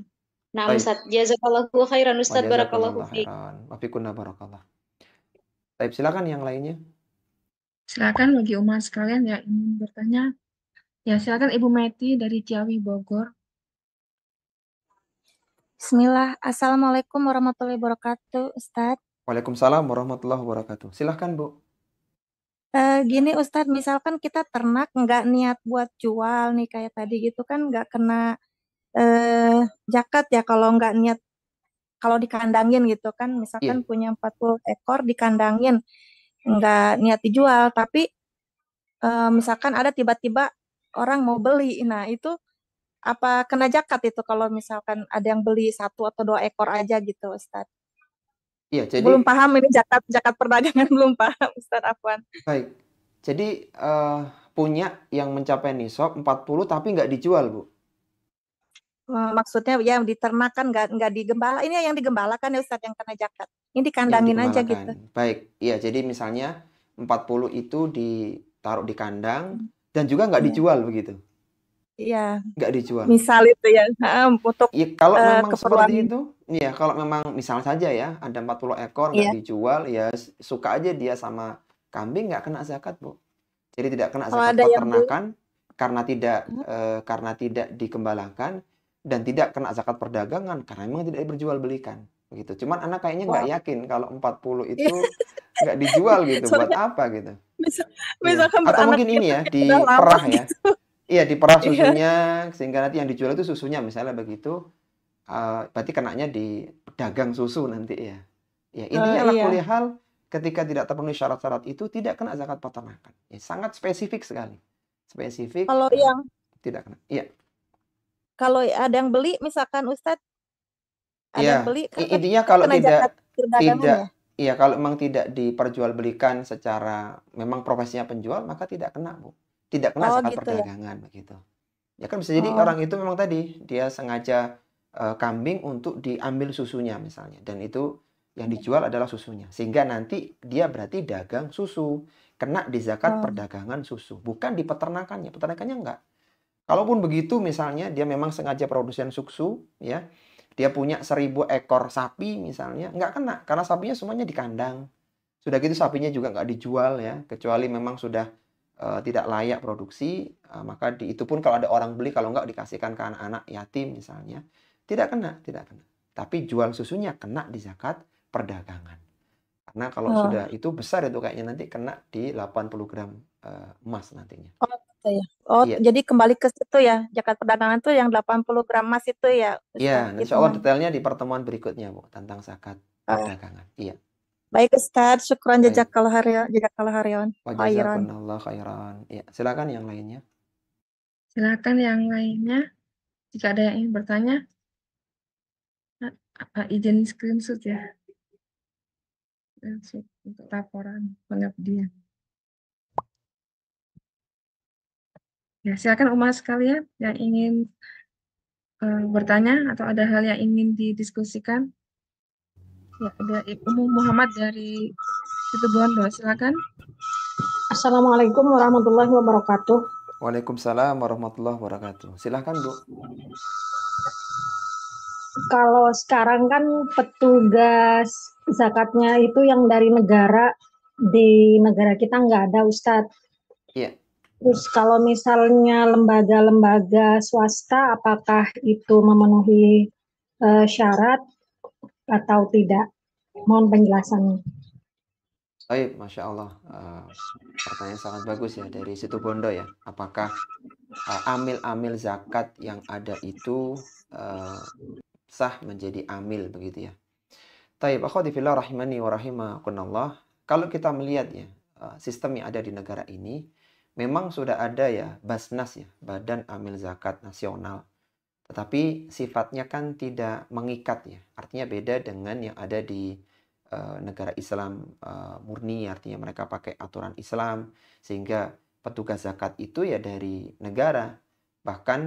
nah Baik. Ustaz, jazakallahu khairan Wa Ustaz, barakallahu jazakumullah fiik. khairan. Wa fikunna barakallah. Baik, silakan yang lainnya. Silakan bagi umat sekalian yang ingin bertanya. Ya, silakan Ibu Meti dari Ciawi, Bogor. Bismillah. Assalamualaikum warahmatullahi wabarakatuh, Ustadz. Waalaikumsalam warahmatullahi wabarakatuh. Silahkan, Bu. Gini Ustadz, misalkan kita ternak nggak niat buat jual nih kayak tadi gitu kan nggak kena zakat ya kalau nggak niat, kalau dikandangin gitu kan, misalkan Iya. punya 40 ekor dikandangin nggak niat dijual, tapi misalkan ada tiba-tiba orang mau beli, nah itu apa kena zakat itu kalau misalkan ada yang beli 1 atau 2 ekor aja gitu Ustadz? Iya, Belum jadi paham ini zakat perdagangan, belum paham Ustadz Afwan. baik. Jadi punya yang mencapai nisab 40 tapi nggak dijual, Bu. Maksudnya ya diternakan nggak digembala. Ini yang digembalakan ya Ustadz yang kena zakat. Ini Yang dikandangin aja gitu. digembalakan. Baik. Iya, jadi misalnya 40 itu ditaruh di kandang dan juga nggak Iya. dijual begitu. Iya. Nggak dijual. Misal itu ya, untuk Ya, kalau memang keperluan. seperti itu, ya kalau memang misal saja ya ada 40 ekor nggak Iya. dijual, ya suka aja dia sama kambing nggak kena zakat, Bu. Jadi tidak kena Kalau zakat ada yang beli, peternakan karena tidak dikembalakan dan tidak kena zakat perdagangan karena memang tidak diperjualbelikan begitu. Cuman anak kayaknya nggak wah, yakin kalau 40 iya. itu nggak dijual gitu, buat Soalnya apa gitu. Iya. misalkan Atau beranak mungkin ini gitu ya kan udah lama diperah ya. gitu. Iya, diperah Iya. susunya sehingga nanti yang dijual itu susunya misalnya begitu. Berarti kenanya di pedagang susu nanti ya. Ya, intinya ala Iya. kulli hal ketika tidak terpenuhi syarat-syarat itu tidak kena zakat peternakan. Ya, sangat spesifik sekali. Spesifik Kalau yang tidak kena. Iya. kalau ada yang beli misalkan Ustadz, ada yang Iya, beli kan tadi intinya kalau kena zakat perdagangan tidak ya. iya kalau memang tidak diperjualbelikan secara memang profesinya penjual maka tidak kena, Bu. Tidak kena Oh zakat gitu ya. perdagangan begitu. Ya kan bisa jadi Oh, orang itu memang tadi dia sengaja kambing untuk diambil susunya misalnya dan itu yang dijual adalah susunya. Sehingga nanti dia berarti dagang susu, kena di zakat perdagangan susu, bukan di peternakannya. Peternakannya enggak. Kalaupun begitu misalnya dia memang sengaja produsen susu ya. Dia punya 1000 ekor sapi misalnya, nggak kena karena sapinya semuanya di kandang. Sudah gitu sapinya juga nggak dijual ya, kecuali memang sudah tidak layak produksi, maka itu pun kalau ada orang beli, kalau nggak dikasihkan ke anak-anak yatim misalnya, tidak kena, tidak kena. Tapi jual susunya kena di zakat perdagangan. Karena kalau sudah itu besar itu kayaknya nanti kena di 80 gram emas nantinya. oh gitu ya. Oh, Iya. jadi kembali ke situ ya, zakat perdagangan tuh yang 80 gram emas itu ya, Iya, Ustadz, insya Allah hitungan. detailnya di pertemuan berikutnya, Bu, tentang zakat Ah, perdagangan. Iya. baik Ustadz, syukran Baik. jazakallahu khairan. Wa Khairan. jazakumullah khairan. Ya, silakan yang lainnya. Silakan yang lainnya. Jika ada yang ingin bertanya, izin screenshot ya. Screenshot untuk laporan pengabdian. Ya, silakan umat sekalian yang ingin bertanya atau ada hal yang ingin didiskusikan. Ya, ada Ibu Muhammad dari Situbondo, silakan. Assalamualaikum warahmatullahi wabarakatuh. Waalaikumsalam warahmatullahi wabarakatuh. Silakan, Bu. Kalau sekarang kan petugas zakatnya itu yang dari negara, di negara kita nggak ada, Ustadz. Iya. Terus kalau misalnya lembaga-lembaga swasta, apakah itu memenuhi syarat atau tidak? Mohon penjelasannya. Baik, Masya Allah. Pertanyaan sangat bagus ya dari Situbondo ya. Apakah amil-amil zakat yang ada itu sah menjadi amil begitu ya? Taib, akhwati fillah rahimani wa rahimakumullah. Kalau kita melihat ya, sistem yang ada di negara ini, memang sudah ada ya Basnas ya, Badan Amil Zakat Nasional. Tetapi sifatnya kan tidak mengikat ya. Artinya beda dengan yang ada di negara Islam murni, artinya mereka pakai aturan Islam, sehingga petugas zakat itu ya dari negara. Bahkan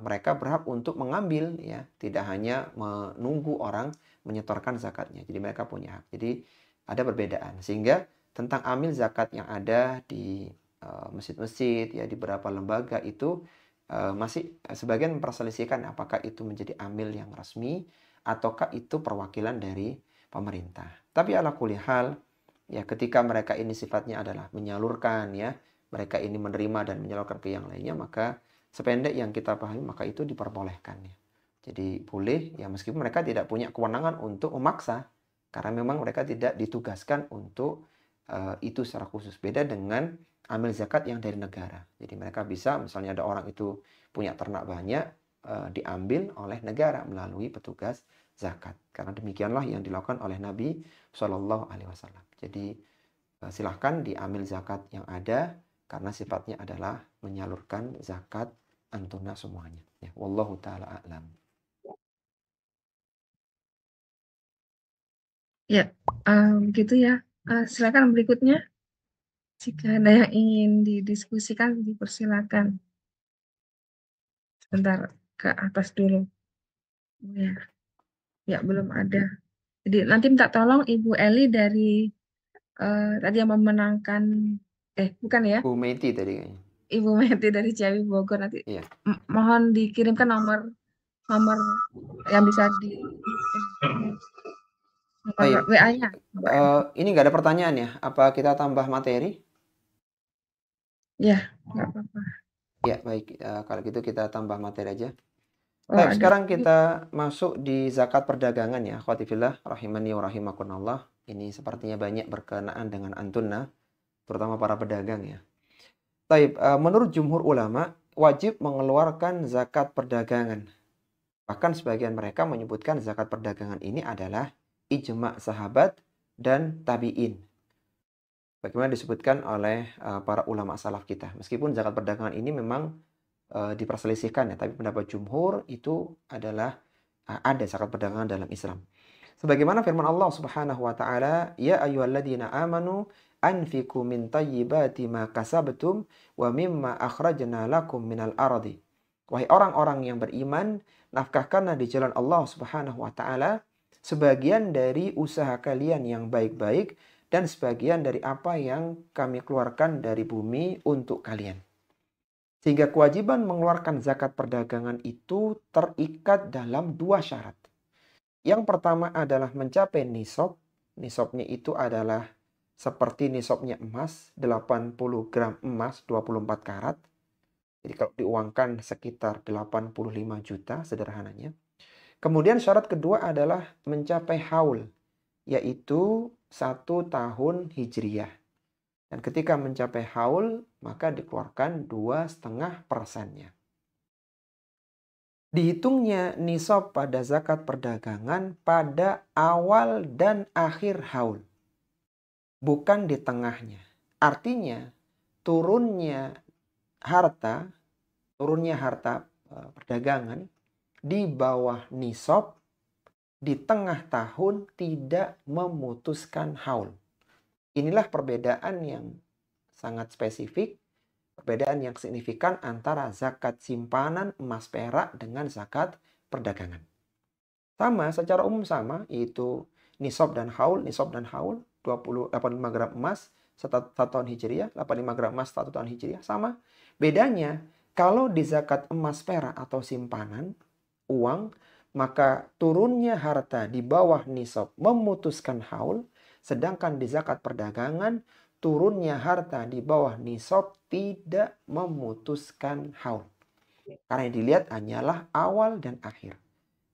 mereka berhak untuk mengambil, ya, tidak hanya menunggu orang menyetorkan zakatnya. Jadi mereka punya hak. Jadi ada perbedaan, sehingga tentang amil zakat yang ada di masjid-masjid, ya, di beberapa lembaga itu masih sebagian memperselisihkan apakah itu menjadi amil yang resmi ataukah itu perwakilan dari pemerintah. Tapi ala kulli hal, ya, ketika mereka ini sifatnya adalah menyalurkan, ya, mereka ini menerima dan menyalurkan ke yang lainnya, maka sependek yang kita pahami maka itu diperbolehkan, ya. Jadi boleh, ya, meskipun mereka tidak punya kewenangan untuk memaksa, karena memang mereka tidak ditugaskan untuk itu secara khusus. Beda dengan amil zakat yang dari negara. Jadi mereka bisa, misalnya ada orang itu punya ternak banyak, diambil oleh negara melalui petugas zakat. Karena demikianlah yang dilakukan oleh Nabi Shallallahu Alaihi Wasallam. Jadi silahkan diambil zakat yang ada, karena sifatnya adalah menyalurkan zakat antuna semuanya. Ya, wallahu taala a'lam. Ya, begitu ya. Silakan berikutnya. Jika ada yang ingin didiskusikan, dipersilakan. Sebentar ke atas dulu. Ya, ya belum ada. Jadi nanti minta tolong Ibu Eli dari tadi yang memenangkan, bukan ya, Bu Meti tadi kayaknya. Ibu Meti dari Ciawi Bogor, nanti Iya. mohon dikirimkan nomor yang bisa di nomor Baik. WA-nya. Ini nggak ada pertanyaan ya? Apa kita tambah materi? Ya, nggak apa-apa. Ya, baik. Kalau gitu kita tambah materi aja. Oh, Baik, ada. sekarang kita masuk di zakat perdagangan, ya. Akhwatifillah, rahimani wa rahimakumullah. Ini sepertinya banyak berkenaan dengan antunna, terutama para pedagang, ya. Baik, menurut jumhur ulama, wajib mengeluarkan zakat perdagangan. Bahkan sebagian mereka menyebutkan zakat perdagangan ini adalah ijma' sahabat dan tabi'in. Bagaimana disebutkan oleh para ulama salaf kita. Meskipun zakat perdagangan ini memang diperselisihkan, ya, tapi pendapat jumhur itu adalah ada zakat perdagangan dalam Islam. Sebagaimana firman Allah Subhanahu wa taala, "Ya ayyuhalladzina amanu anfiqu min thayyibati ma kasabtum wa mimma akhrajna lakum minal ardi." Wahai orang-orang yang beriman, nafkahkanlah di jalan Allah Subhanahu wa taala sebagian dari usaha kalian yang baik-baik dan sebagian dari apa yang kami keluarkan dari bumi untuk kalian. Sehingga kewajiban mengeluarkan zakat perdagangan itu terikat dalam dua syarat. Yang pertama adalah mencapai nisab. Nisabnya itu adalah seperti nisabnya emas, 80 gram emas, 24 karat. Jadi kalau diuangkan sekitar 85 juta sederhananya. Kemudian syarat kedua adalah mencapai haul, yaitu 1 tahun hijriyah. Dan ketika mencapai haul, maka dikeluarkan 2,5%-nya. Dihitungnya nisab pada zakat perdagangan pada awal dan akhir haul, bukan di tengahnya. Artinya, turunnya harta perdagangan di bawah nisab di tengah tahun tidak memutuskan haul. Inilah perbedaan yang sangat spesifik, perbedaan yang signifikan antara zakat simpanan emas perak dengan zakat perdagangan. Sama, secara umum sama, yaitu nisab dan haul, 85 gram emas 1 tahun hijriah, 85 gram emas 1 tahun hijriah, sama. Bedanya, kalau di zakat emas perak atau simpanan uang, maka turunnya harta di bawah nisab memutuskan haul. Sedangkan di zakat perdagangan, turunnya harta di bawah nisab tidak memutuskan haul. Karena yang dilihat hanyalah awal dan akhir.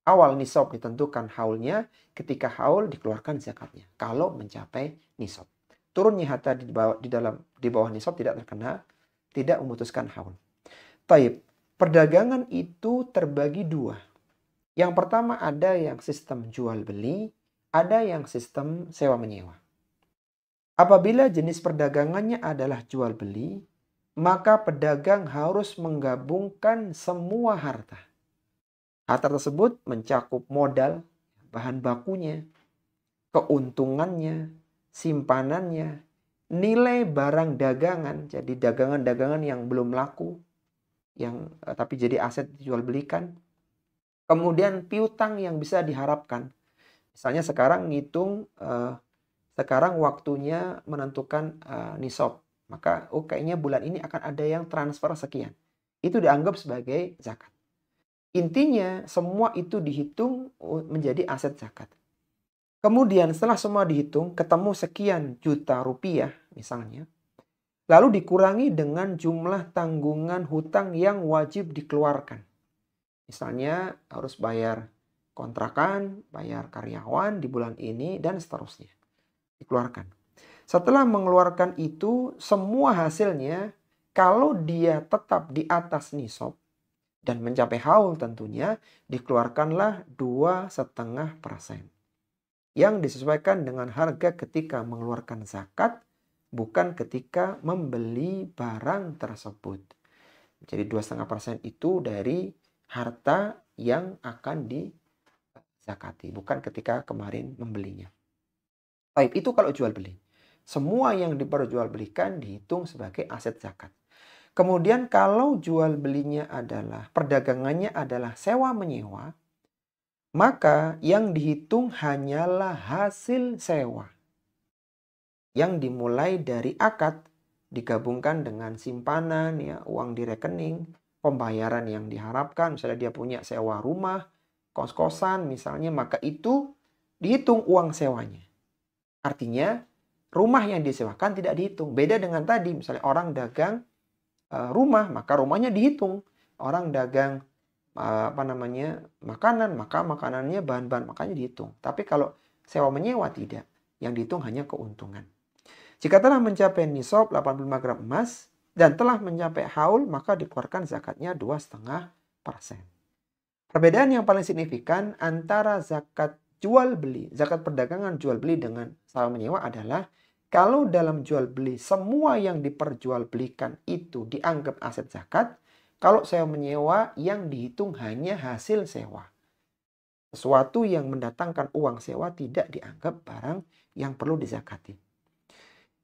Awal nisab ditentukan haulnya, ketika haul dikeluarkan zakatnya. Kalau mencapai nisab. Turunnya harta di bawah nisab tidak terkena, tidak memutuskan haul. Taib, perdagangan itu terbagi dua. Yang pertama ada yang sistem jual beli, ada yang sistem sewa-menyewa. Apabila jenis perdagangannya adalah jual beli, maka pedagang harus menggabungkan semua harta. Harta tersebut mencakup modal, bahan bakunya, keuntungannya, simpanannya, nilai barang dagangan, jadi dagangan-dagangan yang belum laku, tapi jadi aset dijual belikan. Kemudian piutang yang bisa diharapkan. Misalnya sekarang ngitung, sekarang waktunya menentukan nisab. Maka kayaknya bulan ini akan ada yang transfer sekian. Itu dianggap sebagai zakat. Intinya semua itu dihitung menjadi aset zakat. Kemudian setelah semua dihitung, ketemu sekian juta rupiah misalnya. Lalu dikurangi dengan jumlah tanggungan hutang yang wajib dikeluarkan. Misalnya harus bayar kontrakan, bayar karyawan di bulan ini, dan seterusnya. Dikeluarkan. Setelah mengeluarkan itu, semua hasilnya, kalau dia tetap di atas nisab dan mencapai haul tentunya, dikeluarkanlah 2,5%. Yang disesuaikan dengan harga ketika mengeluarkan zakat, bukan ketika membeli barang tersebut. Jadi 2,5% itu dari harta yang akan dizakati, bukan ketika kemarin membelinya. Baik, itu kalau jual beli. Semua yang diperjualbelikan dihitung sebagai aset zakat. Kemudian kalau jual belinya adalah, perdagangannya adalah sewa menyewa, maka yang dihitung hanyalah hasil sewa. Yang dimulai dari akad, digabungkan dengan simpanan, ya, uang di rekening, pembayaran yang diharapkan, misalnya dia punya sewa rumah, kos-kosan misalnya, maka itu dihitung uang sewanya. Artinya rumah yang disewakan tidak dihitung. Beda dengan tadi, misalnya orang dagang rumah, maka rumahnya dihitung. Orang dagang makanan, maka makanannya, bahan-bahan makannya dihitung. Tapi kalau sewa menyewa tidak, yang dihitung hanya keuntungan. Jika telah mencapai nisab 85 gram emas dan telah mencapai haul, maka dikeluarkan zakatnya 2,5%. Perbedaan yang paling signifikan antara zakat jual beli, zakat perdagangan jual beli dengan sewa menyewa adalah kalau dalam jual beli semua yang diperjualbelikan itu dianggap aset zakat, kalau sewa menyewa yang dihitung hanya hasil sewa. Sesuatu yang mendatangkan uang sewa tidak dianggap barang yang perlu dizakati.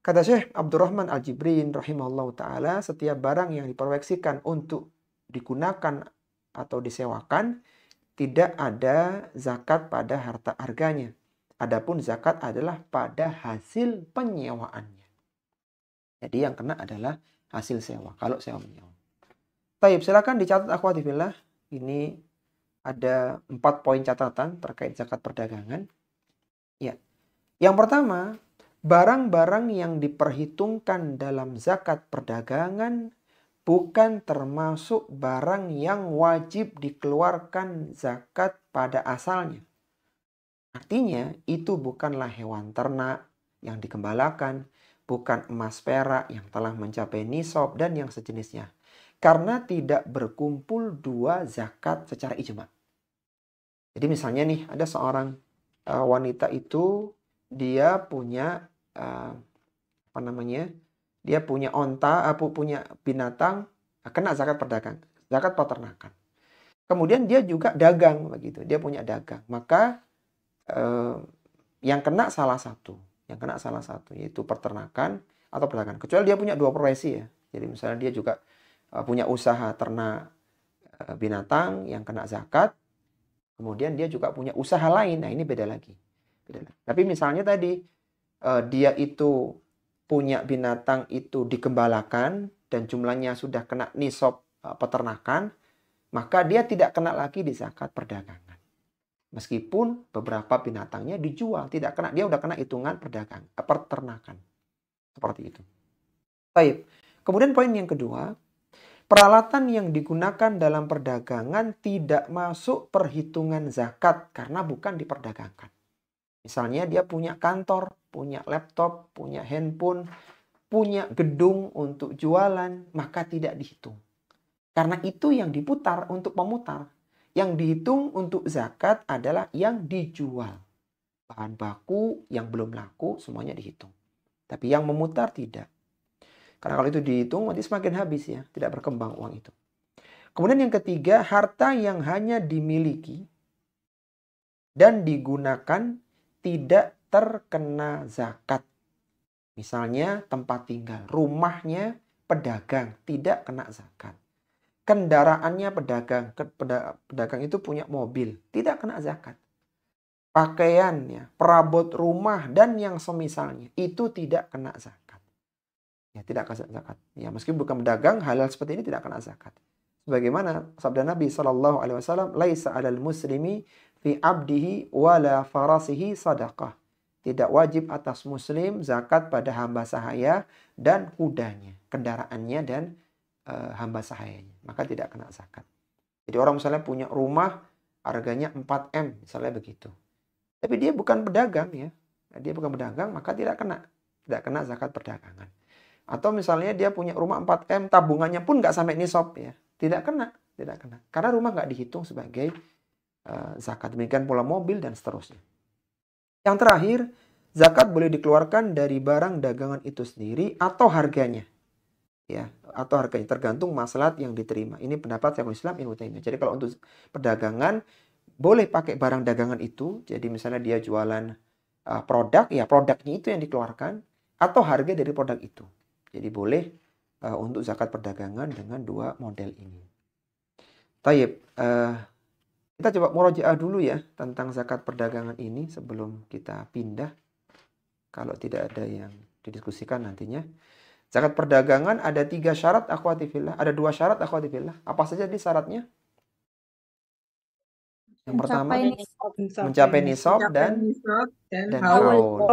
Kata Syekh Abdurrahman Al-Jibrin rahimahullah ta'ala, setiap barang yang diproyeksikan untuk digunakan atau disewakan, tidak ada zakat pada harta harganya. Adapun zakat adalah pada hasil penyewaannya. Jadi yang kena adalah hasil sewa, kalau sewa menyewa. Baik, silakan dicatat akhwati fillah. Ini ada 4 poin catatan terkait zakat perdagangan. Ya. Yang pertama, barang-barang yang diperhitungkan dalam zakat perdagangan bukan termasuk barang yang wajib dikeluarkan zakat pada asalnya. Artinya, itu bukanlah hewan ternak yang digembalakan, bukan emas perak yang telah mencapai nisab dan yang sejenisnya. Karena tidak berkumpul dua zakat secara ijma. Jadi misalnya nih, ada seorang wanita itu, dia punya dia punya onta, punya binatang, kena zakat perdagangan, zakat peternakan. Kemudian dia juga dagang begitu, dia punya dagang. Maka yang kena salah satu, yaitu peternakan atau perdagangan. Kecuali dia punya dua profesi ya. Jadi misalnya dia juga punya usaha ternak binatang yang kena zakat, kemudian dia juga punya usaha lain. Nah ini beda lagi. Tapi misalnya tadi dia itu punya binatang itu digembalakan dan jumlahnya sudah kena nisab peternakan, maka dia tidak kena lagi di zakat perdagangan. Meskipun beberapa binatangnya dijual, tidak kena, dia udah kena hitungan peternakan. Seperti itu. Baik. Kemudian poin yang kedua, peralatan yang digunakan dalam perdagangan tidak masuk perhitungan zakat karena bukan diperdagangkan. Misalnya dia punya kantor, punya laptop, punya handphone, punya gedung untuk jualan, maka tidak dihitung. Karena itu yang diputar untuk pemutar. Yang dihitung untuk zakat adalah yang dijual. Bahan baku yang belum laku semuanya dihitung. Tapi yang memutar tidak. Karena kalau itu dihitung nanti semakin habis ya. Tidak berkembang uang itu. Kemudian yang ketiga, harta yang hanya dimiliki dan digunakan tidak terkena zakat. Misalnya tempat tinggal, rumahnya pedagang tidak kena zakat. Kendaraannya pedagang, pedagang itu punya mobil, tidak kena zakat. Pakaiannya, perabot rumah dan yang semisalnya itu tidak kena zakat. Ya, tidak kena zakat. Ya, meskipun bukan pedagang, hal seperti ini tidak kena zakat. Sebagaimana sabda Nabi SAW, "Laisa 'alal muslimi fi 'abdihi wala farasihi sadaqah." Tidak wajib atas muslim zakat pada hamba sahaya dan kudanya, kendaraannya dan hamba sahayanya. Maka tidak kena zakat. Jadi orang misalnya punya rumah harganya 4M, misalnya begitu. Tapi dia bukan pedagang ya. Dia bukan pedagang, maka tidak kena zakat perdagangan. Atau misalnya dia punya rumah 4M, tabungannya pun nggak sampai nisab ya. Tidak kena. Karena rumah nggak dihitung sebagai zakat. Demikian pula mobil dan seterusnya. Yang terakhir, zakat boleh dikeluarkan dari barang dagangan itu sendiri atau harganya. Ya, atau harganya tergantung maslahat yang diterima. Ini pendapat Syekhul Islam Ibnu Taimiyah. Jadi kalau untuk perdagangan boleh pakai barang dagangan itu. Jadi misalnya dia jualan produk, ya produknya itu yang dikeluarkan atau harga dari produk itu. Jadi boleh untuk zakat perdagangan dengan dua model ini. Tayyib, kita coba murojaah dulu ya tentang zakat perdagangan ini sebelum kita pindah. Kalau tidak ada yang didiskusikan nantinya. Zakat perdagangan ada 3 syarat akhwati fillah. Ada 2 syarat akhwati fillah. Apa saja di syaratnya? Yang pertama, mencapai nisab dan haul.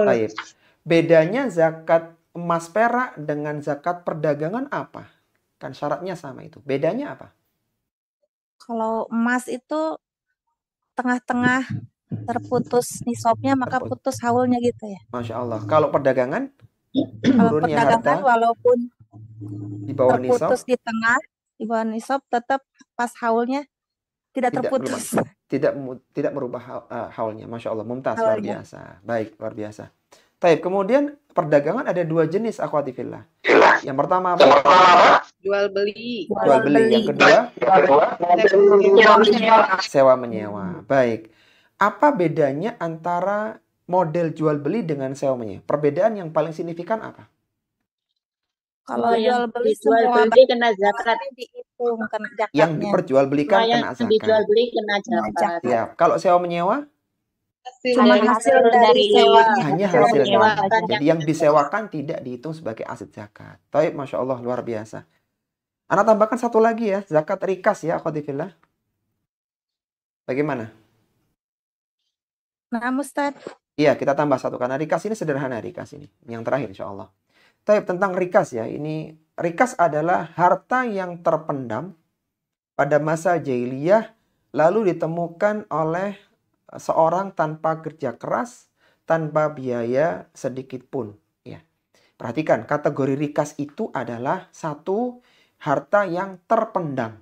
Baik. Bedanya zakat emas perak dengan zakat perdagangan apa? Kan syaratnya sama itu. Bedanya apa? Kalau emas itu tengah-tengah terputus nisabnya, maka putus haulnya gitu ya. Masya Allah. Kalau perdagangan? Kalau perdagangan walaupun di bawah terputus nisab, di tengah, di bawah nisab, tetap pas haulnya tidak terputus. Tidak merubah haulnya. Masya Allah. Mumtaz, luar biasa. Baik, luar biasa. Baik, kemudian perdagangan ada 2 jenis akhwati fillah. Yang pertama apa? Jual beli. Yang kedua sewa menyewa. Baik. Apa bedanya antara model jual beli dengan sewa menyewa? Perbedaan yang paling signifikan apa? Kalau jual beli semua kena zakat. Dihitung kena zakatnya. Yang diperjualbelikan kena zakat. Dijual beli kena zakat. Ya, kalau sewa menyewa? Cuma hasil dari sewa. Hanya hasilnya. Jadi yang disewakan tidak dihitung sebagai aset zakat. Baik, Masya Allah, luar biasa. Anak tambahkan satu lagi ya, zakat rikas ya, akhwati fillah. Bagaimana? Nah, Ustaz. Iya, kita tambah satu karena rikas ini sederhana, rikas ini. Yang terakhir insya Allah. Tapi tentang rikas ya, ini rikas adalah harta yang terpendam pada masa jahiliyah lalu ditemukan oleh seorang tanpa kerja keras, tanpa biaya sedikit pun. Ya. Perhatikan, kategori rikas itu adalah satu harta yang terpendam.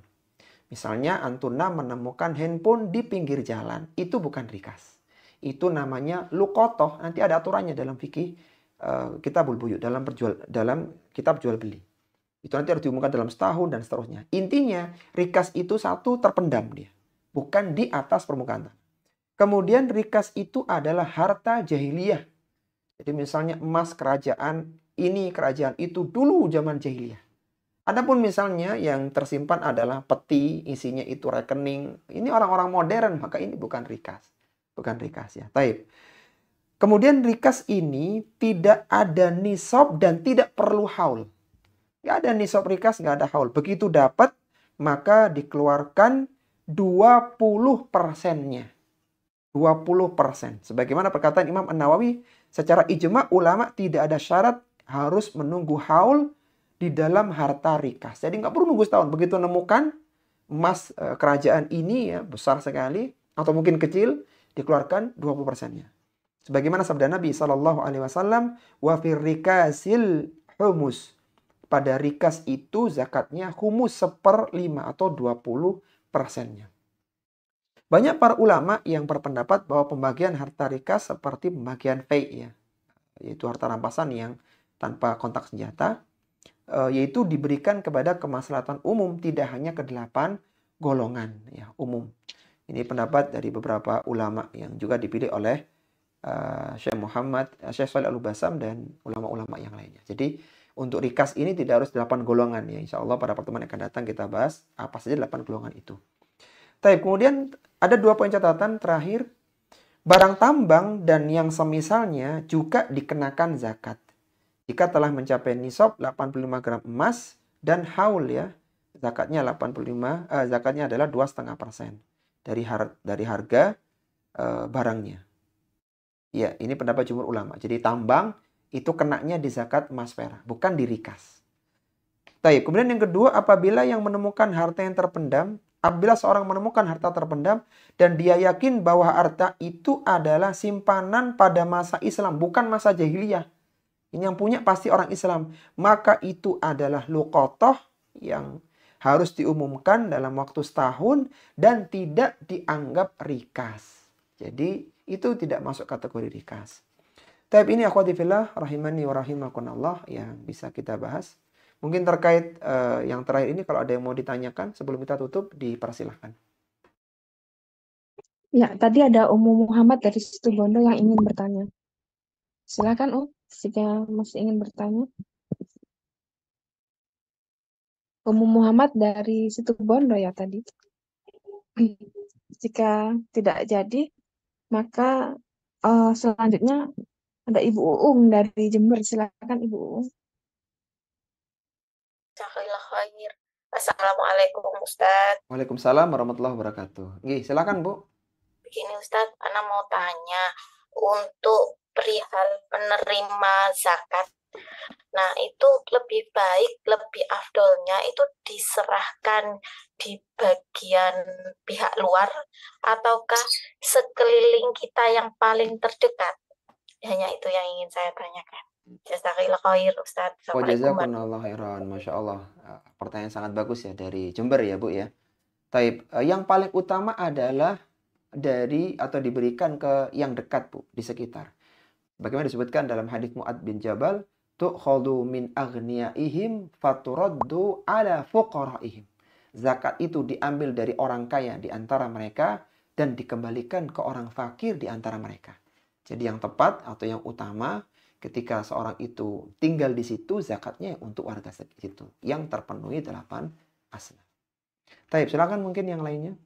Misalnya Antuna menemukan handphone di pinggir jalan, itu bukan rikas. Itu namanya luqotoh. Nanti ada aturannya dalam fikih kitabul buyu, dalam kitab jual beli. Itu nanti harus diumumkan dalam setahun dan seterusnya. Intinya rikas itu satu terpendam dia, bukan di atas permukaan. Kemudian rikas itu adalah harta jahiliyah. Jadi misalnya emas kerajaan ini, kerajaan itu dulu zaman jahiliyah. Adapun misalnya yang tersimpan adalah peti, isinya itu rekening. Ini orang-orang modern, maka ini bukan rikas. Bukan rikas ya. Taib. Kemudian rikas ini tidak ada nisab dan tidak perlu haul. Nggak ada nisab rikas, nggak ada haul. Begitu dapat, maka dikeluarkan 20%-nya. 20%. Sebagaimana perkataan Imam An-Nawawi, secara ijma ulama tidak ada syarat harus menunggu haul di dalam harta rikas. Jadi nggak perlu nunggu setahun. Begitu nemukan emas kerajaan ini ya besar sekali atau mungkin kecil, dikeluarkan 20%-nya. Sebagaimana sabda Nabi SAW, wa fir rikasil humus. Pada rikas itu zakatnya humus 1/5 atau 20%-nya. Banyak para ulama yang berpendapat bahwa pembagian harta rikas seperti pembagian fai' ya, yaitu harta rampasan yang tanpa kontak senjata, yaitu diberikan kepada kemaslahatan umum, tidak hanya ke 8 golongan ya, umum. Ini pendapat dari beberapa ulama yang juga dipilih oleh Syekh Muhammad, Syekh Shalih Al-Basam dan ulama-ulama yang lainnya. Jadi untuk rikas ini tidak harus 8 golongan ya. Insya Allah pada pertemuan yang akan datang kita bahas apa saja 8 golongan itu. Tapi kemudian ada 2 poin catatan terakhir. Barang tambang dan yang semisalnya juga dikenakan zakat. Jika telah mencapai nisab 85 gram emas dan haul ya. Zakatnya zakatnya adalah 2,5% dari harga barangnya. Ya, ini pendapat jumhur ulama. Jadi tambang itu kenanya di zakat emas perak, bukan di rikas. Baik, kemudian yang kedua, apabila seorang menemukan harta terpendam dan dia yakin bahwa harta itu adalah simpanan pada masa Islam, bukan masa jahiliyah. Ini yang punya pasti orang Islam. Maka itu adalah luqotoh yang harus diumumkan dalam waktu setahun dan tidak dianggap rikas. Jadi itu tidak masuk kategori rikas. Tapi ini akhwati fillah rahimani wa rahimakumullah yang bisa kita bahas. Mungkin terkait yang terakhir ini kalau ada yang mau ditanyakan sebelum kita tutup dipersilahkan. Ya, tadi ada Ummu Muhammad dari Situbondo yang ingin bertanya. Silakan jika masih ingin bertanya. Ummu Muhammad dari Situbondo ya tadi. Jika tidak jadi, maka selanjutnya ada Ibu Uung dari Jember. Silakan Ibu Uung. Jazakallah khair. Assalamualaikum Ustadz. Waalaikumsalam warahmatullahi wabarakatuh. Silakan Bu. Begini Ustadz, Ana mau tanya untuk perihal penerima zakat. Nah itu lebih baik, lebih afdolnya itu diserahkan di bagian pihak luar ataukah sekeliling kita yang paling terdekat? Hanya itu yang ingin saya tanyakan. Jazakallah khair Ustaz. Jazakallahu khairan. Masya Allah. Pertanyaan sangat bagus ya dari Jember ya Bu ya. Taib. Yang paling utama adalah diberikan ke yang dekat Bu, di sekitar. Bagaimana disebutkan dalam hadis Mu'ad bin Jabal, tu'khadhu min aghniyaihim faturaddu ala fuqaraihim. Zakat itu diambil dari orang kaya di antara mereka dan dikembalikan ke orang fakir di antara mereka. Jadi yang tepat atau yang utama ketika seorang itu tinggal di situ, zakatnya untuk warga situ yang terpenuhi 8 asnaf. Taib, silakan mungkin yang lainnya.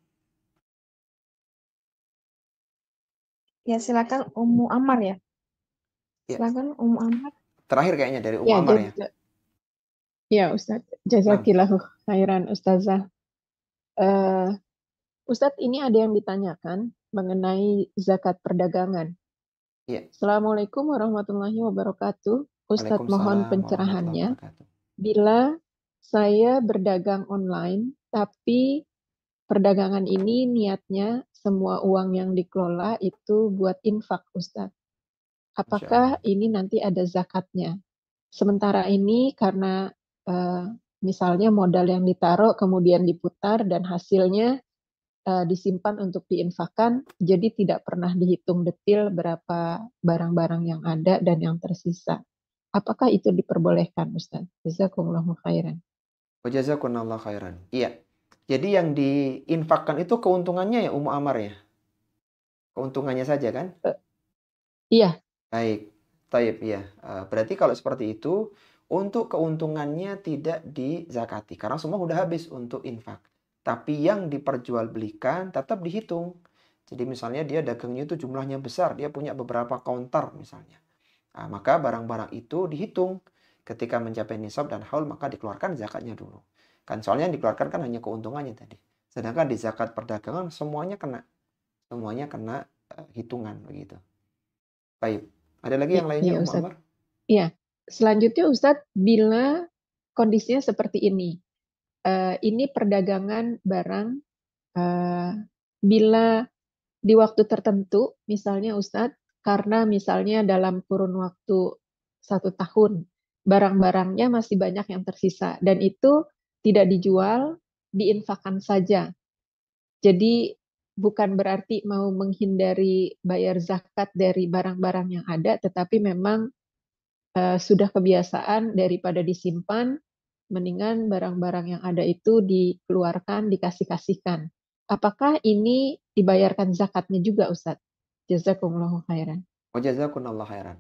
Ya, silakan Ummu Ammar ya. Silakan Ummu Ammar. Terakhir kayaknya dari Ummu Ammar ya. Ya, Ustadz. Jazakillahu khairan Ustazah. Ustadz, ini ada yang ditanyakan mengenai zakat perdagangan. Ya. Assalamualaikum warahmatullahi wabarakatuh. Ustadz mohon pencerahannya. Bila saya berdagang online, tapi perdagangan ini niatnya semua uang yang dikelola itu buat infak, Ustadz. Apakah ini nanti ada zakatnya? Sementara ini karena misalnya modal yang ditaruh kemudian diputar dan hasilnya disimpan untuk diinfakkan, jadi tidak pernah dihitung detil berapa barang-barang yang ada dan yang tersisa. Apakah itu diperbolehkan, Ustaz? Jazakumullahu khairan. Jazakumullahu khairan. Iya. Jadi yang diinfakkan itu keuntungannya ya Ummu Ammar ya? Keuntungannya saja kan? Iya. Baik. Taib ya. Berarti kalau seperti itu, untuk keuntungannya tidak dizakati. Karena semua sudah habis untuk infak. Tapi yang diperjualbelikan tetap dihitung. Jadi misalnya dia dagangnya itu jumlahnya besar. Dia punya beberapa counter misalnya. Nah, maka barang-barang itu dihitung. Ketika mencapai nisab dan haul maka dikeluarkan zakatnya dulu. Kan soalnya yang dikeluarkan kan hanya keuntungannya tadi. Sedangkan di zakat perdagangan semuanya kena. Semuanya kena hitungan begitu. Baik. Ada lagi yang lainnya Ummu Ammar? Iya. Selanjutnya Ustadz, bila kondisinya seperti ini. Ini perdagangan barang bila di waktu tertentu, misalnya Ustadz, karena misalnya dalam kurun waktu 1 tahun, barang-barangnya masih banyak yang tersisa, dan itu tidak dijual, diinfakkan saja. Jadi bukan berarti mau menghindari bayar zakat dari barang-barang yang ada, tetapi memang sudah kebiasaan daripada disimpan, mendingan barang-barang yang ada itu dikeluarkan, dikasih-kasihkan. Apakah ini dibayarkan zakatnya juga, Ustadz? Jazakumullahu khairan. Wajazakumullah khairan.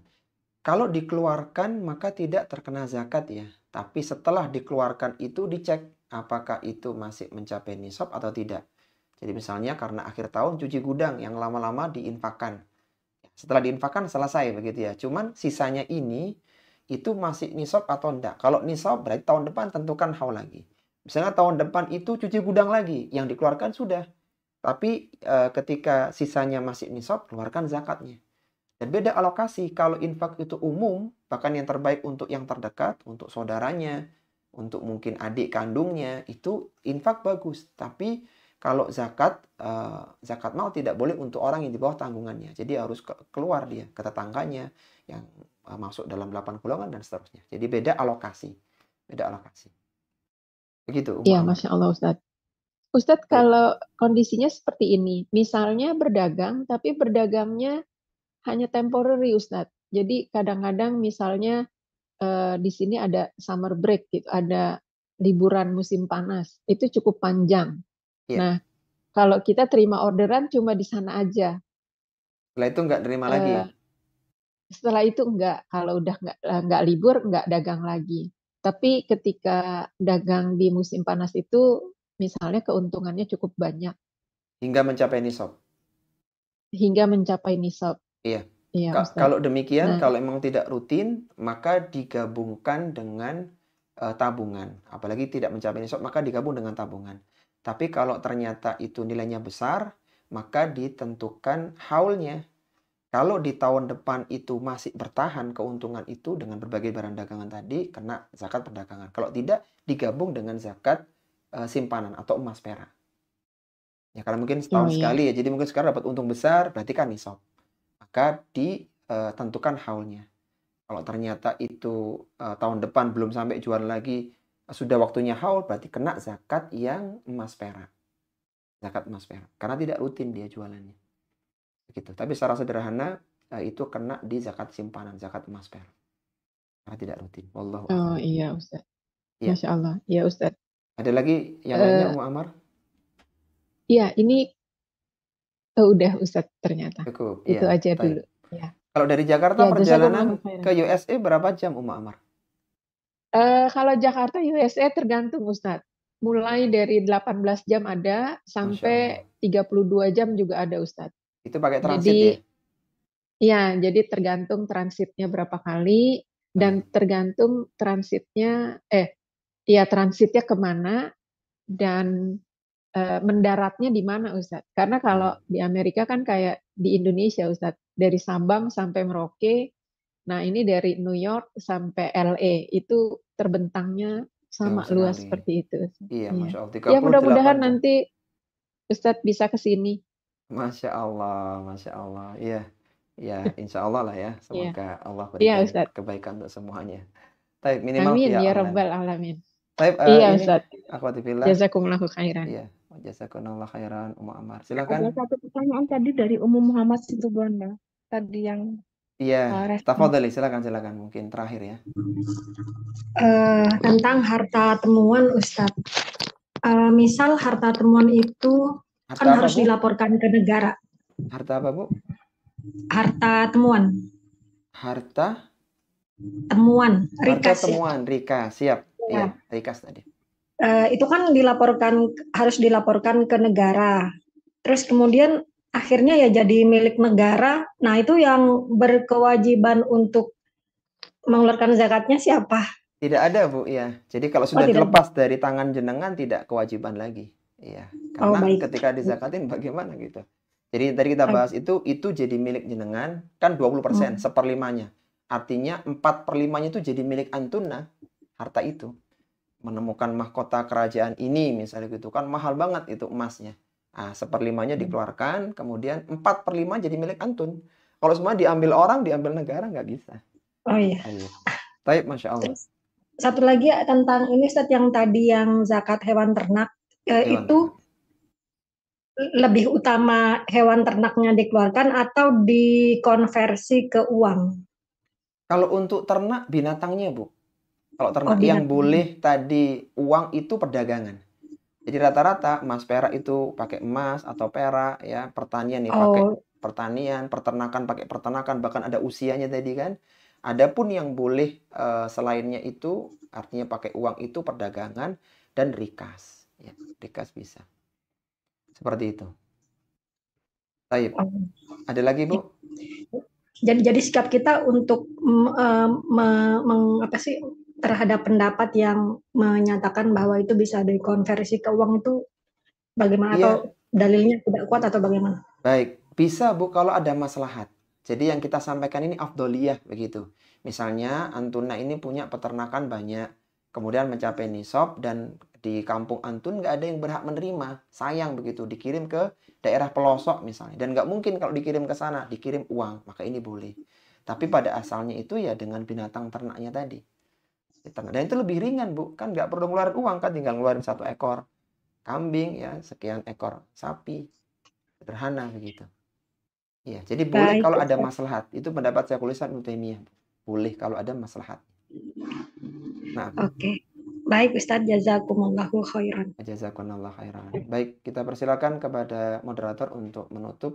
Kalau dikeluarkan maka tidak terkena zakat ya. Tapi setelah dikeluarkan itu dicek apakah itu masih mencapai nisab atau tidak. Jadi misalnya karena akhir tahun cuci gudang yang lama-lama diinfakkan. Setelah diinfakkan selesai begitu ya. Cuman sisanya ini itu masih nisab atau enggak. Kalau nisab berarti tahun depan tentukan haul lagi. Misalnya tahun depan itu cuci gudang lagi, yang dikeluarkan sudah. Tapi ketika sisanya masih nisab, keluarkan zakatnya. Dan beda alokasi, kalau infak itu umum, bahkan yang terbaik untuk yang terdekat, untuk saudaranya, untuk mungkin adik kandungnya, itu infak bagus. Tapi kalau zakat mal tidak boleh untuk orang yang di bawah tanggungannya. Jadi harus keluar dia ke tetangganya yang masuk dalam 8 golongan dan seterusnya. Jadi beda alokasi. Beda alokasi. Begitu. Iya, Masya Allah Ustadz. Ustadz, kalau kondisinya seperti ini, misalnya berdagang, tapi berdagangnya hanya temporary Ustadz. Jadi kadang-kadang misalnya di sini ada summer break, gitu, ada liburan musim panas, itu cukup panjang. Nah, kalau kita terima orderan cuma di sana aja. Setelah itu nggak terima lagi? Setelah itu enggak. Kalau udah nggak libur, nggak dagang lagi. Tapi ketika dagang di musim panas itu, misalnya keuntungannya cukup banyak. Hingga mencapai nisab? Hingga mencapai nisab. Iya. Iya, kalau demikian, kalau memang tidak rutin, maka digabungkan dengan tabungan. Apalagi tidak mencapai nisab, maka digabung dengan tabungan. Tapi kalau ternyata itu nilainya besar, maka ditentukan haulnya. Kalau di tahun depan itu masih bertahan keuntungan itu dengan berbagai barang dagangan tadi, kena zakat perdagangan. Kalau tidak, digabung dengan zakat simpanan atau emas perak. Ya, karena mungkin setahun sekali ya, jadi mungkin sekarang dapat untung besar, berarti kan nisab. Maka ditentukan haulnya. Kalau ternyata itu tahun depan belum sampai jual lagi, sudah waktunya haul, berarti kena zakat yang emas perak. Zakat emas perak. Karena tidak rutin dia jualannya. Begitu. Tapi secara sederhana itu kena di zakat simpanan, zakat emas perak. Karena tidak rutin. Wallahu a'lam. Oh iya Ustaz. Masya Allah. Ya Ustaz. Ada lagi yang lainnya Ummu Ammar? Iya, ini udah Ustaz ternyata. Cukup. Itu aja dulu. Ya. Kalau dari Jakarta perjalanan ke USA berapa jam Ummu Ammar? Kalau Jakarta USA tergantung Ustaz. Mulai dari 18 jam ada sampai 32 jam juga ada Ustaz. Itu pakai transit ya? Iya, jadi tergantung transitnya berapa kali dan tergantung transitnya transitnya kemana dan mendaratnya di mana Ustaz. Karena kalau di Amerika kan kayak di Indonesia Ustaz, dari Sabang sampai Merauke. Nah, ini dari New York sampai LA itu terbentangnya sama luas seperti itu. Iya, Masya Allah. Ya, mudah-mudahan nanti Ustadz bisa ke sini. Masya Allah, Masya Allah. Iya, ya, insya Allah lah ya. Semoga Allah berikan kebaikan untuk semuanya. Taib, minimal amin ya Rabbal Alamin. Taib, iya Ustaz. Akhwatifillah. Jazakumullahu khairan. Iya, jazakumullahu khairan Ummu Ammar. Silakan. Ada satu pertanyaan tadi dari Ummu Muhammad Situbondo. Tadi yang tafadhali, silakan mungkin terakhir ya. Tentang harta temuan Ustadz. Misal harta temuan itu kan harus dilaporkan ke negara. Harta apa, Bu? Harta temuan. Harta temuan, rikas. Harta temuan, Rika, siap. Iya, rikas tadi. Itu kan harus dilaporkan ke negara. Terus kemudian akhirnya ya jadi milik negara. Nah, itu yang berkewajiban untuk mengeluarkan zakatnya siapa? Tidak ada, Bu, ya. Jadi kalau sudah dilepas dari tangan jenengan tidak kewajiban lagi. Iya. Karena ketika dizakatin bagaimana gitu. Jadi tadi kita bahas itu jadi milik jenengan kan 20%, 1/5-nya. Artinya 4/5-nya itu jadi milik antuna, harta itu. Menemukan mahkota kerajaan ini misalnya gitu kan mahal banget itu emasnya. 1/5-nya dikeluarkan, kemudian 4/5 jadi milik antun. Kalau semua diambil orang, diambil negara nggak bisa. Oh iya. Baik, Masya Allah. Satu lagi tentang ini Ustaz, yang tadi yang zakat hewan ternak itu lebih utama hewan ternaknya dikeluarkan atau dikonversi ke uang? Kalau untuk ternak binatangnya, Bu. Kalau ternak yang boleh tadi uang itu perdagangan. Jadi rata-rata emas perak itu pakai emas atau perak ya, pertanian nih pakai pertanian, peternakan pakai peternakan, bahkan ada usianya tadi kan. Adapun yang boleh selainnya itu artinya pakai uang itu perdagangan dan rikas. Ya, rikas bisa. Seperti itu. Baik. Ada lagi, Bu? Jadi sikap kita untuk apa sih terhadap pendapat yang menyatakan bahwa itu bisa dikonversi ke uang itu bagaimana, Iya. atau dalilnya tidak kuat atau bagaimana? Baik, bisa Bu kalau ada maslahat. Jadi yang kita sampaikan ini afdoliyah begitu. Misalnya Antuna ini punya peternakan banyak, kemudian mencapai nisab dan di kampung Antun nggak ada yang berhak menerima. Sayang begitu, dikirim ke daerah pelosok misalnya. Dan nggak mungkin kalau dikirim ke sana, dikirim uang, maka ini boleh. Tapi pada asalnya itu ya dengan binatang ternaknya tadi. Dan itu lebih ringan Bu, kan nggak perlu ngeluarin uang kan, tinggal ngeluarin 1 ekor kambing ya, sekian ekor sapi. Sederhana begitu. Iya, jadi boleh Baik, kalau ada Ustaz. maslahat. Itu pendapat Syekhul Islam Ibnu Taimiyah. Boleh kalau ada maslahat. Nah, Oke. Baik Ustaz, jazakumullahu khairan. jazakallahu khairan. Baik, kita persilakan kepada moderator untuk menutup